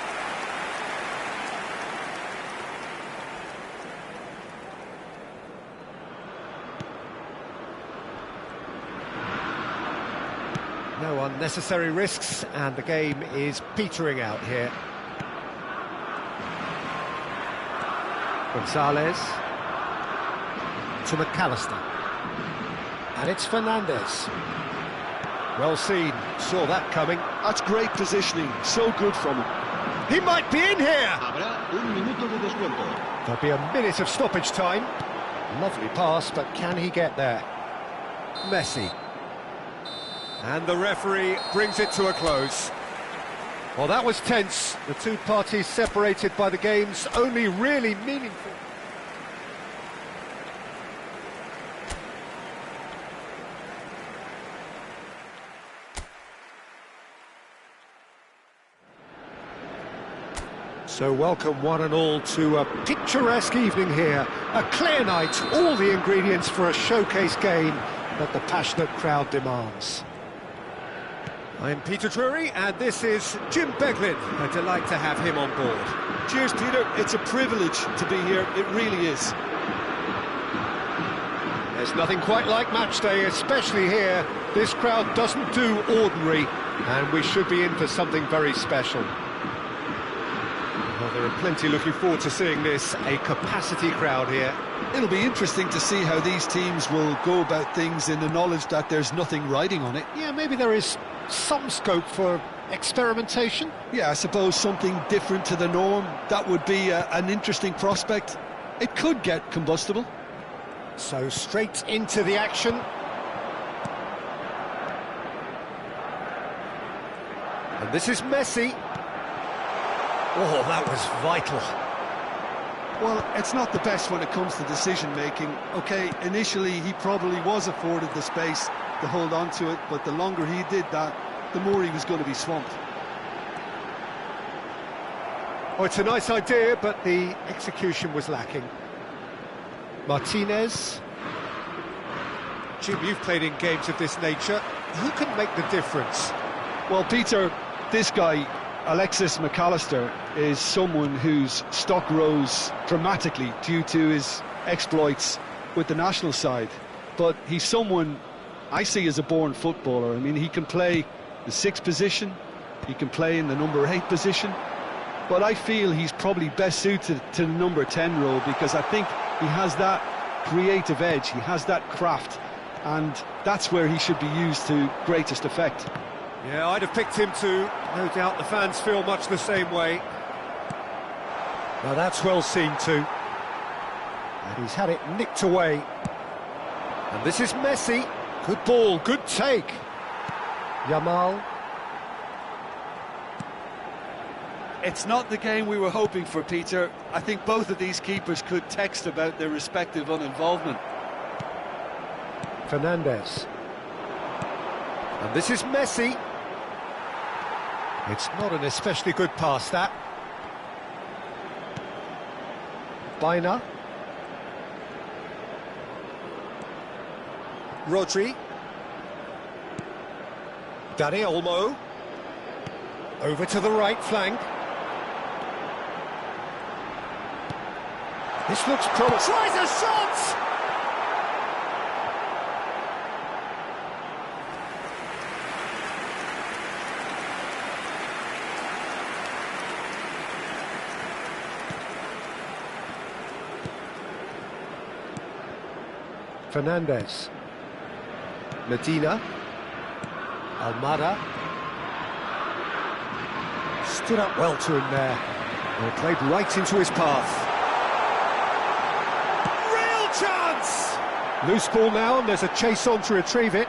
No unnecessary risks, and the game is petering out here. Gonzalez to McAllister. And it's Fernandez. Well seen, saw that coming. That's great positioning, so good from him. He might be in here! Habrá un minuto de descuento. There'll be a minute of stoppage time. Lovely pass, but can he get there? Messi. And the referee brings it to a close. Well, that was tense. The two parties separated by the game's only really meaningful. So welcome one and all to a picturesque evening here. A clear night, all the ingredients for a showcase game that the passionate crowd demands. I'm Peter Drury, and this is Jim Beglin. A delight to have him on board. Cheers, Peter. It's a privilege to be here. It really is. There's nothing quite like match day, especially here. This crowd doesn't do ordinary, and we should be in for something very special. Well, there are plenty looking forward to seeing this. A capacity crowd here. It'll be interesting to see how these teams will go about things in the knowledge that there's nothing riding on it. Yeah, maybe there is some scope for experimentation. Yeah, I suppose something different to the norm. That would be an interesting prospect. It could get combustible. So straight into the action. And this is Messi. Oh, that was vital. Well, it's not the best when it comes to decision-making. OK, initially he probably was afforded the space to hold on to it, but the longer he did that, the more he was going to be swamped. Oh, it's a nice idea, but the execution was lacking. Martinez. Jim, you've played in games of this nature. Who can make the difference? Well, Peter, this guy, Alexis McAllister is someone whose stock rose dramatically due to his exploits with the national side. But he's someone I see as a born footballer. I mean, he can play the 6th position, he can play in the number 8 position, but I feel he's probably best suited to the number 10 role because I think he has that creative edge, he has that craft, and that's where he should be used to greatest effect. Yeah, I'd have picked him too. No doubt the fans feel much the same way. Now that's well seen too. And he's had it nicked away. And this is Messi. Good ball, good take. Yamal. It's not the game we were hoping for, Peter. I think both of these keepers could text about their respective uninvolvement. Fernandes. And this is Messi. It's not an especially good pass, that. Baina. Rodri. Dani Olmo. Over to the right flank. This looks promising. Tries a shot! Fernandes. Medina. Almada. Stood up well to him there. Well, played right into his path. Real chance! Loose ball now, and there's a chase on to retrieve it.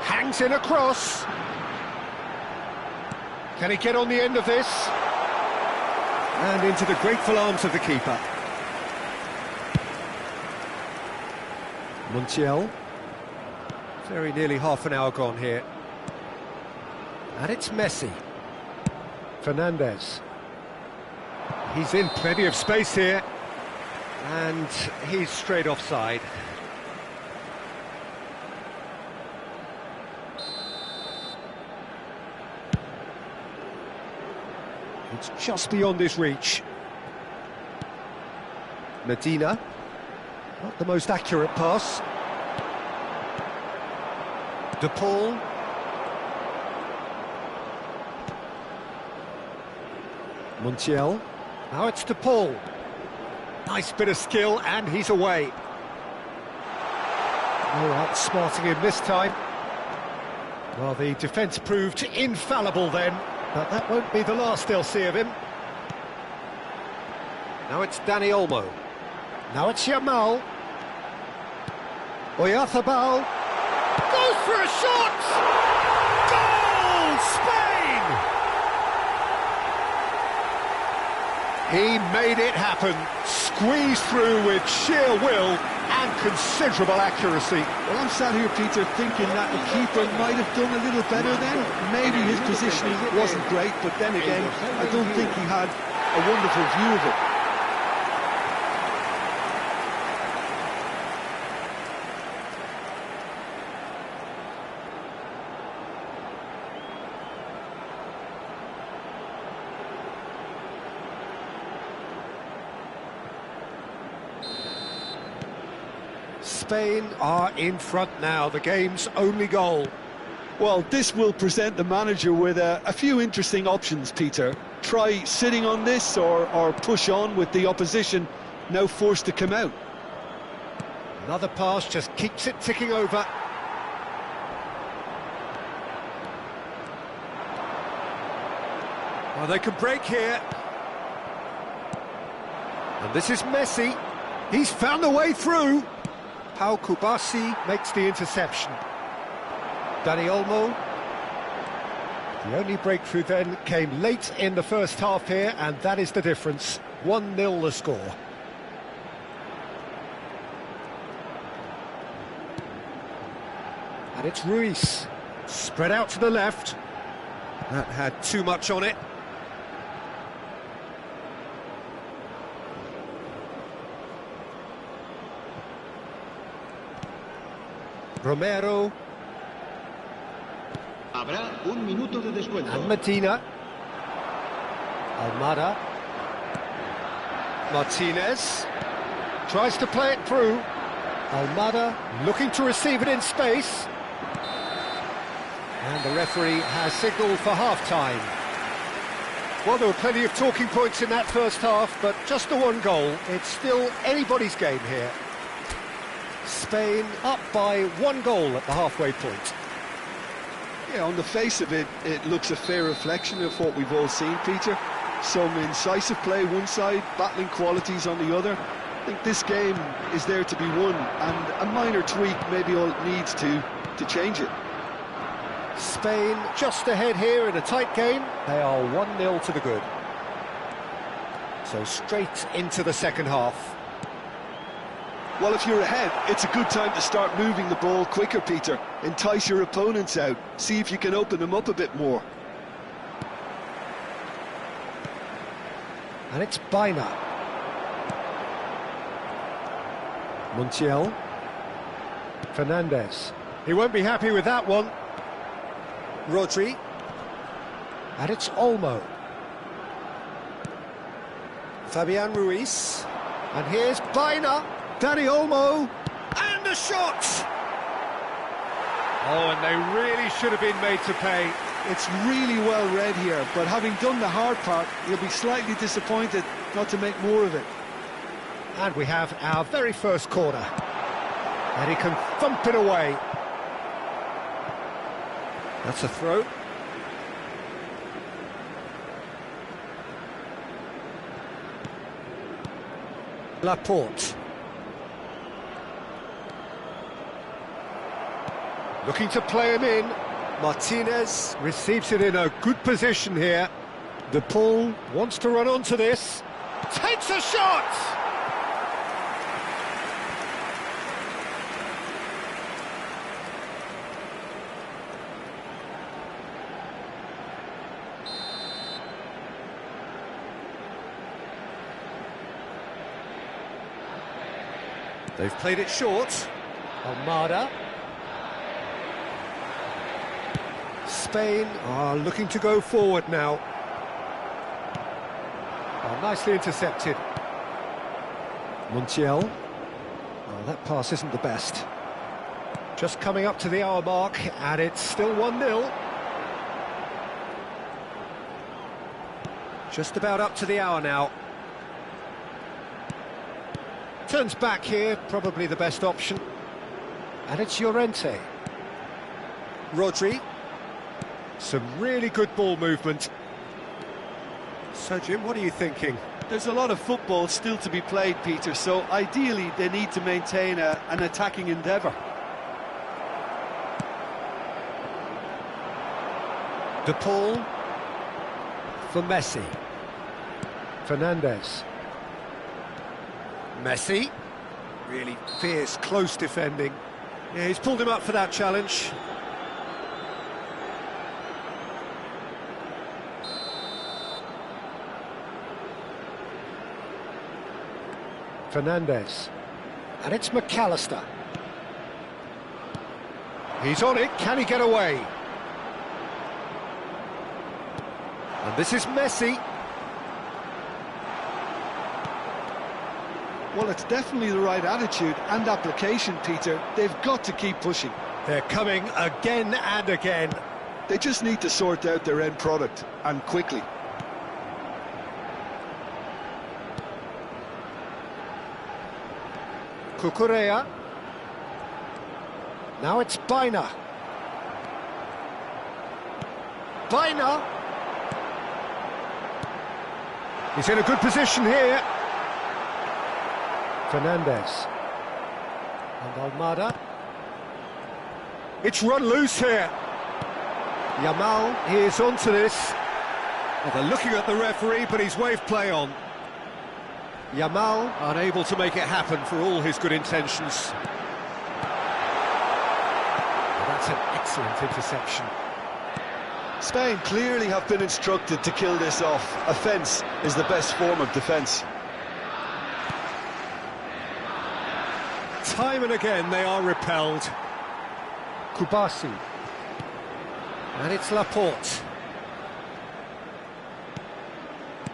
Hangs in a cross. Can he get on the end of this? And into the grateful arms of the keeper. Montiel. Very nearly half an hour gone here. And it's Messi. Fernandes. He's in plenty of space here. And he's straight offside. It's just beyond his reach. Medina. Not the most accurate pass. De Paul. Montiel. Now it's De Paul. Nice bit of skill, and he's away. No outsmarting him this time. Well, the defence proved infallible then, but that won't be the last they'll see of him. Now it's Dani Olmo. Now it's Yamal. Oyarzabal. Goes for a shot! Goal! Spain! He made it happen. Squeezed through with sheer will and considerable accuracy. Well, I'm sat here, Peter, thinking that the keeper might have done a little better then. Maybe his positioning wasn't great, but then again, I don't think he had a wonderful view of it. Spain are in front now, the game's only goal. Well, this will present the manager with a few interesting options, Peter. Try sitting on this or push on with the opposition now forced to come out. Another pass just keeps it ticking over. Well, they can break here. And this is Messi. He's found a way through. Pau Kubasi makes the interception. Dani Olmo. The only breakthrough then came late in the first half here, and that is the difference. 1-0 the score. And it's Ruiz. Spread out to the left. That had too much on it. Romero. Habrá un minuto de descuento. And Medina. Almada. Martinez tries to play it through. Almada looking to receive it in space. And the referee has signalled for half-time. Well, there were plenty of talking points in that first half, but just the one goal. It's still anybody's game here. Spain up by 1 goal at the halfway point. Yeah, on the face of it, it looks a fair reflection of what we've all seen, Peter. Some incisive play one side, battling qualities on the other. I think this game is there to be won, and a minor tweak maybe all it needs to change it. Spain just ahead here in a tight game. They are 1-0 to the good. So straight into the second half. Well, if you're ahead, it's a good time to start moving the ball quicker, Peter. Entice your opponents out. See if you can open them up a bit more. And it's Baina. Montiel. Fernandez. He won't be happy with that one. Rodri. And it's Olmo. Fabian Ruiz. And here's Baina. Danny Olmo. And a shot! Oh, and they really should have been made to pay. It's really well read here, but having done the hard part, you'll be slightly disappointed not to make more of it. And we have our very first corner. And he can thump it away. That's a throw. Laporte. Looking to play him in. Martinez receives it in a good position here. De Paul wants to run onto this. Takes a shot! They've played it short. Almada. Spain are looking to go forward now. Oh, nicely intercepted. Montiel. Oh, that pass isn't the best. Just coming up to the hour mark, and it's still 1-0. Just about up to the hour now. Turns back here, probably the best option. And it's Llorente. Rodri. Some really good ball movement. So, Jim, what are you thinking? There's a lot of football still to be played, Peter, so ideally they need to maintain an attacking endeavour. De Paul for Messi. Fernandez. Messi. Really fierce, close defending. Yeah, he's pulled him up for that challenge. Fernandez. And it's McAllister. He's on it, can he get away? And this is Messi. Well, it's definitely the right attitude and application, Peter. They've got to keep pushing. They're coming again and again. They just need to sort out their end product, and quickly. Cucurella. Now it's Baina. Baina. He's in a good position here. Fernandez. And Almada. It's run loose here. Yamal is onto this. Well, they're looking at the referee, but he's waved play on. Yamal unable to make it happen for all his good intentions. Well, that's an excellent interception. Spain clearly have been instructed to kill this off. Offence is the best form of defence. Time and again they are repelled. Kubasi. And it's Laporte.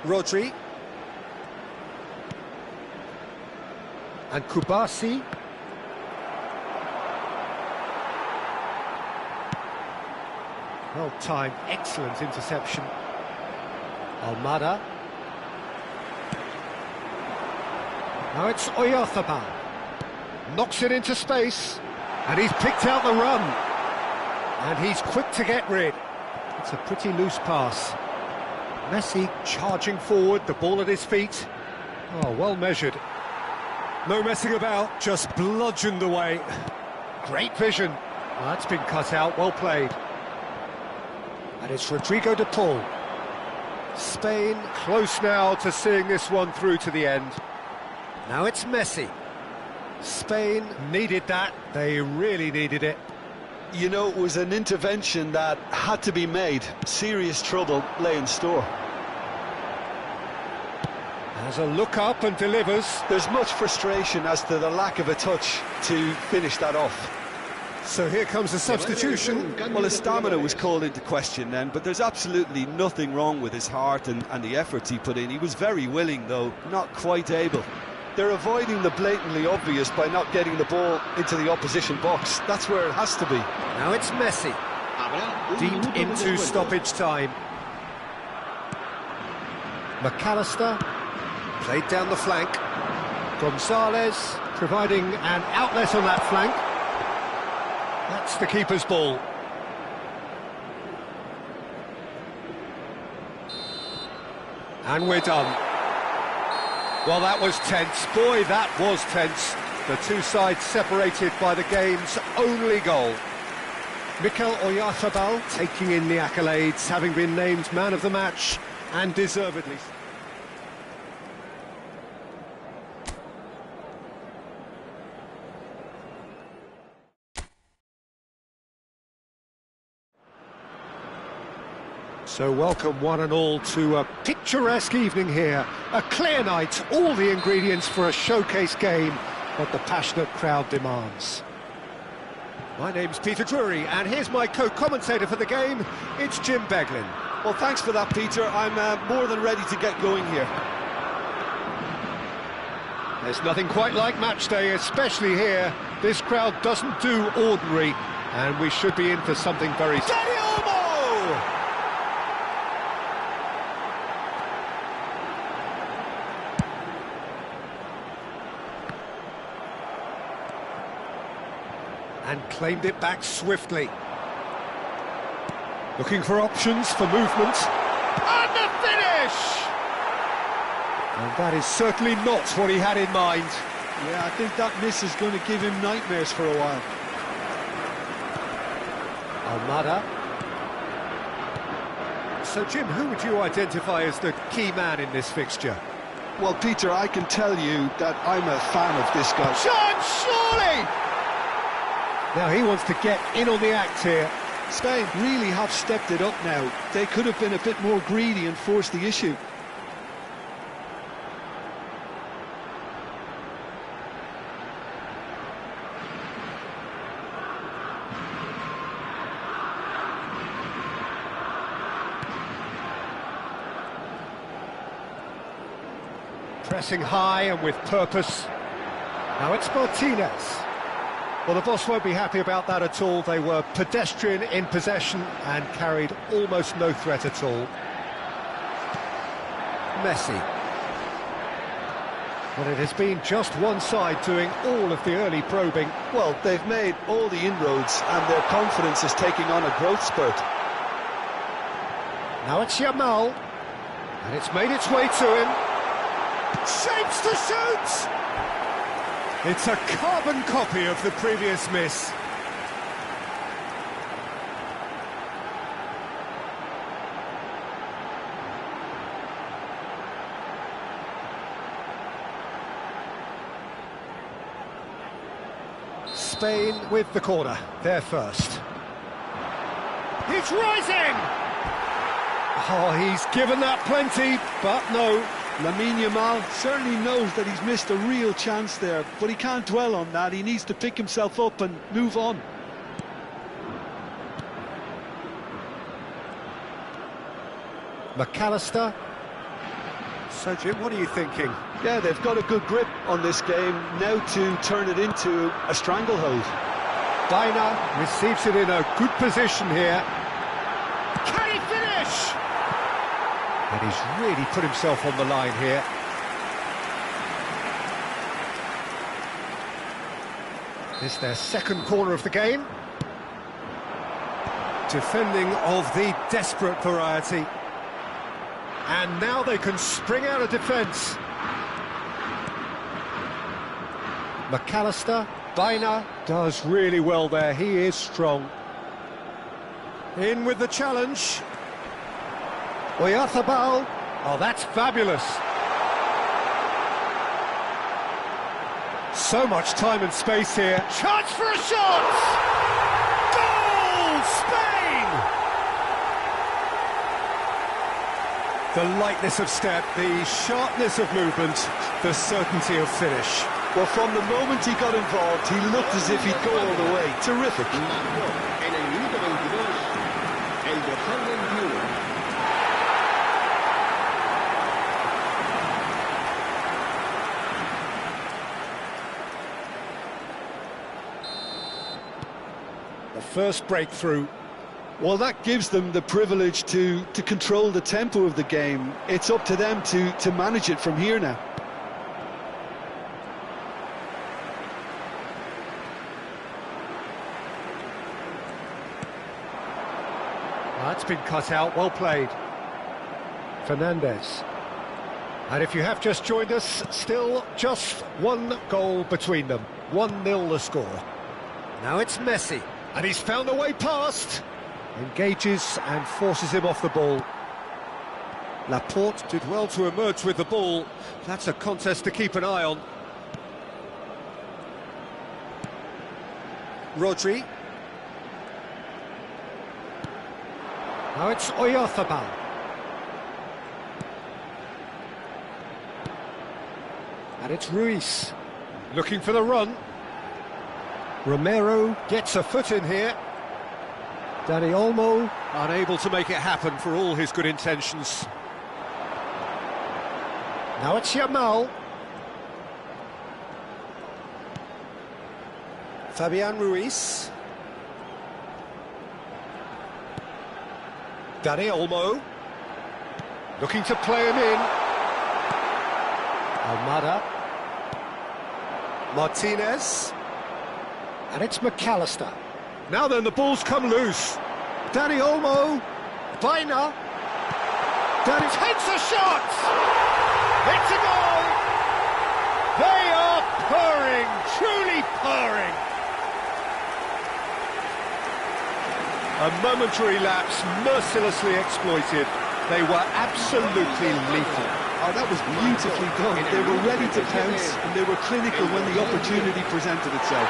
Rodri. And Kubasi. Well timed, excellent interception. Almada. Now it's Oyarzabal. Knocks it into space. And he's picked out the run. And he's quick to get rid. It's a pretty loose pass. Messi charging forward, the ball at his feet. Oh, well measured. No messing about, just bludgeoned away. Great vision. Well, that's been cut out, well played. And it's Rodrigo de Paul. Spain close now to seeing this one through to the end. Now it's Messi. Spain needed that, they really needed it. You know, it was an intervention that had to be made. Serious trouble lay in store. Has a look up and delivers. There's much frustration as to the lack of a touch to finish that off. So here comes the substitution. Well, his stamina was called into question then, but there's absolutely nothing wrong with his heart and the efforts he put in. He was very willing, though, not quite able. They're avoiding the blatantly obvious by not getting the ball into the opposition box. That's where it has to be. Now it's Messi. Deep into stoppage time. McAllister. Played down the flank. Gonzalez providing an outlet on that flank. That's the keeper's ball. And we're done. Well, that was tense. Boy, that was tense. The two sides separated by the game's only goal. Mikel Oyarzabal taking in the accolades, having been named man of the match, and deservedly. So welcome one and all to a picturesque evening here. A clear night, all the ingredients for a showcase game that the passionate crowd demands. My name's Peter Drury, and here's my co-commentator for the game, it's Jim Beglin. Well, thanks for that, Peter. I'm more than ready to get going here. There's nothing quite like match day, especially here. This crowd doesn't do ordinary, and we should be in for something very... And claimed it back swiftly. Looking for options for movement. And the finish! And that is certainly not what he had in mind. Yeah, I think that miss is going to give him nightmares for a while. Almada. So, Jim, who would you identify as the key man in this fixture? Well, Peter, I can tell you that I'm a fan of this guy. Chance, surely! Now he wants to get in on the act here. Spain really have stepped it up now. They could have been a bit more greedy and forced the issue. Pressing high and with purpose. Now it's Martinez. Well, the boss won't be happy about that at all. They were pedestrian in possession and carried almost no threat at all. Messi. Well, it has been just one side doing all of the early probing. Well, they've made all the inroads and their confidence is taking on a growth spurt. Now it's Yamal. And it's made its way to him. Shapes to shoot! It's a carbon copy of the previous miss. Spain with the corner, they're first. He's rising! Oh, he's given that plenty, but no. Lamine Yamal certainly knows that he's missed a real chance there, but he can't dwell on that. He needs to pick himself up and move on. McAllister. So, Jim, what are you thinking? Yeah, they've got a good grip on this game, now to turn it into a stranglehold. Dina receives it in a good position here. Can he finish? And he's really put himself on the line here. This is their second corner of the game. Defending of the desperate variety. And now they can spring out of defence. McAllister, Dina does really well there. He is strong. In with the challenge. Oyarzabal. Oh, that's fabulous. So much time and space here. Chance for a shot! Goal! Spain! The lightness of step, the sharpness of movement, the certainty of finish. Well, from the moment he got involved, he looked as if he'd go all the way. Terrific. En el minuto 22, el dorsal 21. The first breakthrough. Well, that gives them the privilege to control the tempo of the game. It's up to them to manage it from here now. That's been cut out, well played. Fernandez. And if you have just joined us, still just one goal between them. 1-0 the score. Now it's Messi, and he's found a way past. Engages and forces him off the ball. Laporte did well to emerge with the ball. That's a contest to keep an eye on. Rodri. Now it's Oyarzabal. And it's Ruiz. Looking for the run. Romero gets a foot in here. Dani Olmo unable to make it happen for all his good intentions. Now it's Yamal. Fabian Ruiz. Dani Olmo. Looking to play him in. Almada. Martinez. And it's McAllister. Now then, the ball's come loose. Dani Olmo. Dina. Dani takes a shot! It's a goal! They are purring, truly purring. A momentary lapse, mercilessly exploited. They were absolutely lethal. Oh, that was beautifully done. They were ready to pounce, and they were clinical when the opportunity presented itself.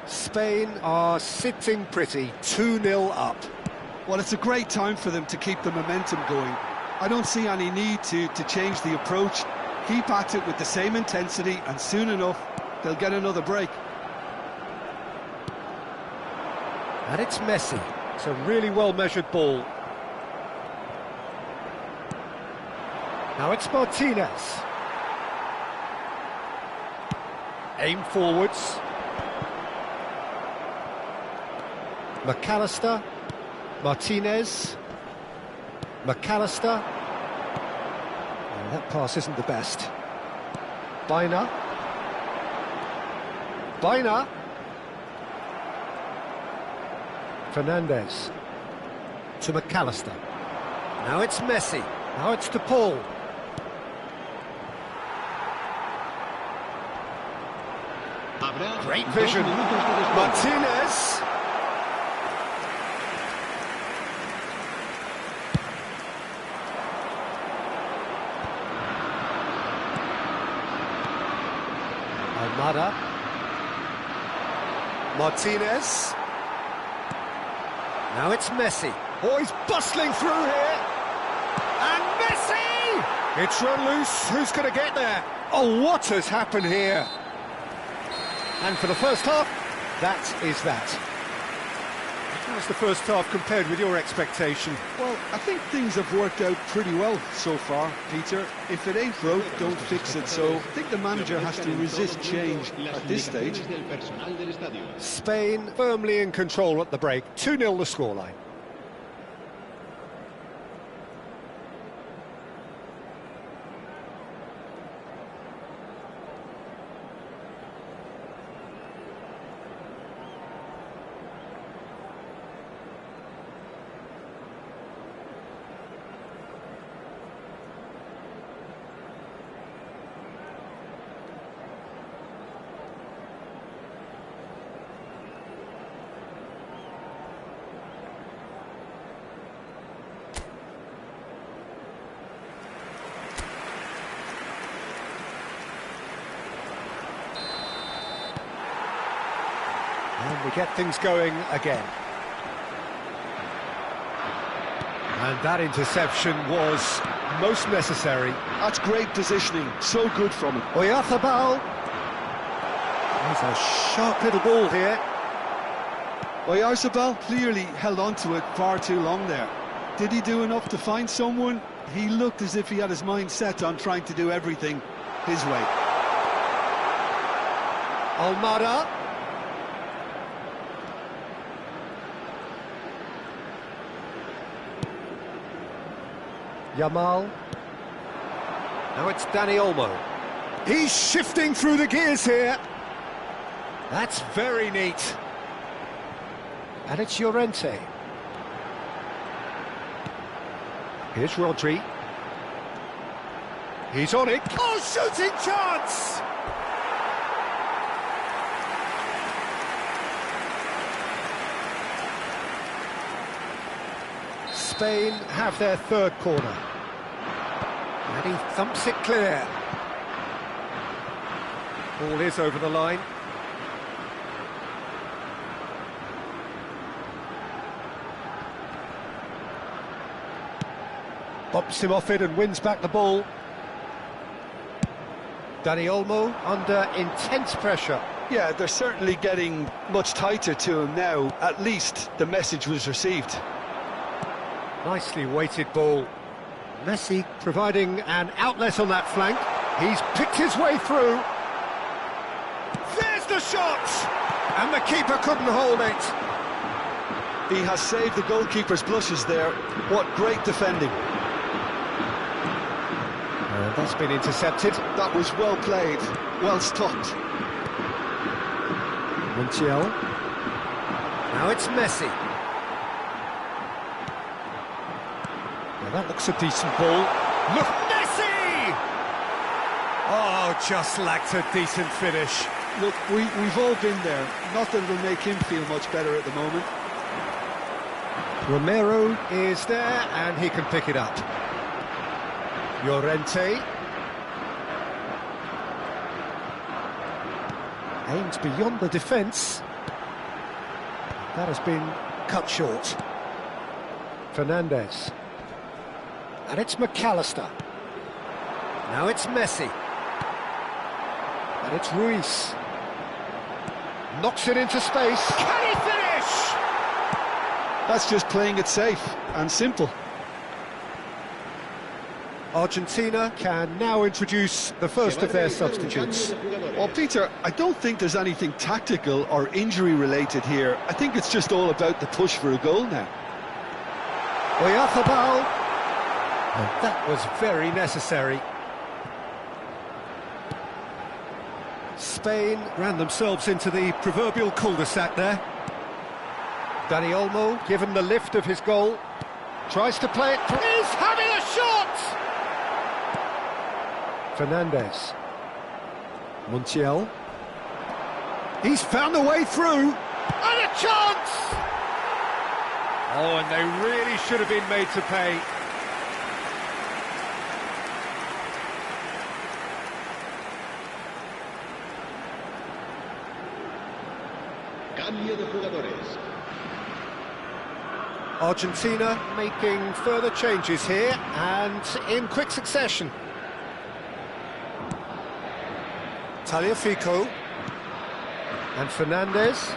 Spain are sitting pretty, 2-0 up. Well, it's a great time for them to keep the momentum going. I don't see any need to change the approach. Keep at it with the same intensity, and soon enough, they'll get another break. And it's Messi. It's a really well-measured ball. Now it's Martinez. Aim forwards. McAllister, Martinez, McAllister. Oh, that pass isn't the best. Dina. Dina. Fernandez. To McAllister. Now it's Messi. Now it's to Paul. Great vision. Martinez. Almada. Martinez. Now it's Messi. Oh, he's bustling through here. It's run loose. Who's going to get there? Oh, what has happened here? And for the first half, that is that. How's the first half compared with your expectation? Well, I think things have worked out pretty well so far, Peter. If it ain't broke, don't fix it. So I think the manager has to resist change at this stage. Spain firmly in control at the break. 2-0 the scoreline. And we get things going again. And that interception was most necessary. That's great positioning, so good from him. Oyarzabal. There's a sharp little ball here. Oyarzabal clearly held on to it far too long there. Did he do enough to find someone? He looked as if he had his mind set on trying to do everything his way. Almada. Yamal. Now it's Dani Olmo. He's shifting through the gears here. That's very neat. And it's Llorente. Here's Rodri. He's on it. Oh, shooting chance! Spain have their third corner. And he thumps it clear. Ball is over the line. Bumps him off it and wins back the ball. Dani Olmo under intense pressure. Yeah, they're certainly getting much tighter to him now. At least the message was received. Nicely weighted ball. Messi providing an outlet on that flank. He's picked his way through. There's the shot! And the keeper couldn't hold it. He has saved the goalkeeper's blushes there. What great defending. That's been intercepted. That was well played, well stopped. Montiel. Now it's Messi. Well, that looks a decent ball. Look, Messi! Oh, just lacked a decent finish. Look, we've all been there. Nothing will make him feel much better at the moment. Romero is there, and he can pick it up. Llorente. Aims beyond the defence. That has been cut short. Fernandez. And it's McAllister. Now it's Messi. And it's Ruiz. Knocks it into space. Can he finish? That's just playing it safe and simple. Argentina can now introduce the first of their substitutes. Well, Peter, I don't think there's anything tactical or injury-related here. I think it's just all about the push for a goal now. Oyarzabal. And that was very necessary. Spain ran themselves into the proverbial cul-de-sac there. Dani Olmo, given the lift of his goal, tries to play it through. He's having a shot! Fernandez. Montiel. He's found a way through. And a chance! Oh, and they really should have been made to pay. Cambio de jugadores. Argentina making further changes here and in quick succession. Tagliafico. And Fernandez.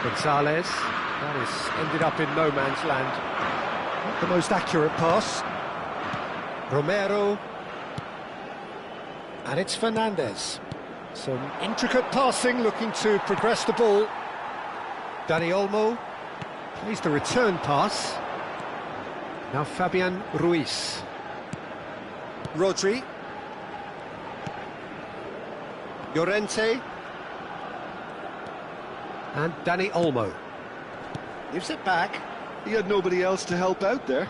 Gonzalez. That has ended up in no man's land. Not the most accurate pass. Romero. And it's Fernandez. Some intricate passing, looking to progress the ball. Dani Olmo plays the return pass. Now Fabian Ruiz. Rodri. Llorente. And Dani Olmo. Gives it back. He had nobody else to help out there.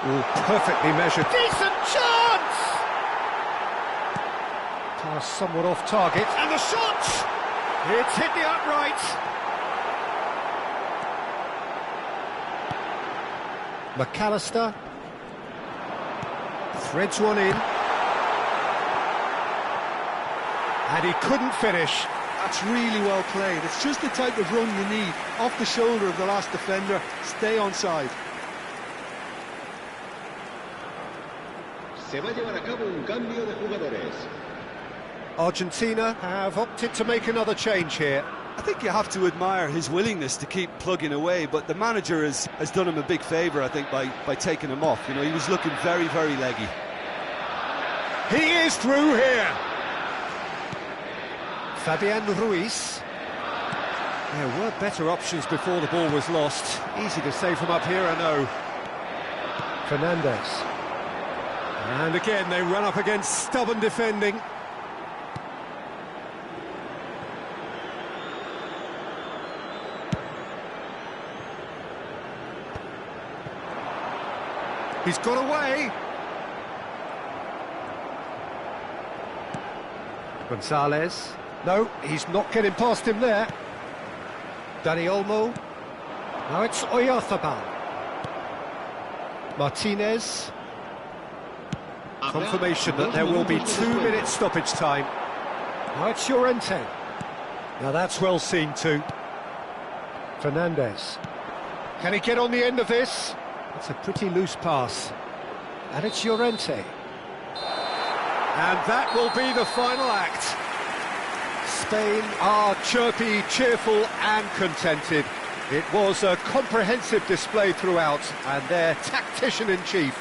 Oh, perfectly measured. Decent chance! Pass somewhat off target. And the shot! It's hit the upright. McAllister. Threads one in. And he couldn't finish. That's really well played. It's just the type of run you need. Off the shoulder of the last defender. Stay onside. Se va a llevar a cabo un cambio de jugadores. Argentina have opted to make another change here. I think you have to admire his willingness to keep plugging away, but the manager has done him a big favour, I think, by taking him off. You know, he was looking very, very leggy. He is through here. Fabian Ruiz. There were better options before the ball was lost. Easy to say from up here, I know. Fernandez. And again, they run up against stubborn defending. He's got away. Gonzalez. No, he's not getting past him there. Dani Olmo. Now it's Oyarzabal. Martinez. Confirmation that there will be 2 minutes stoppage time. Now it's Llorente. Now that's well seen too. Fernandez. Can he get on the end of this? It's a pretty loose pass. And it's Llorente. And that will be the final act. Spain are chirpy, cheerful and contented. It was a comprehensive display throughout, and their tactician-in-chief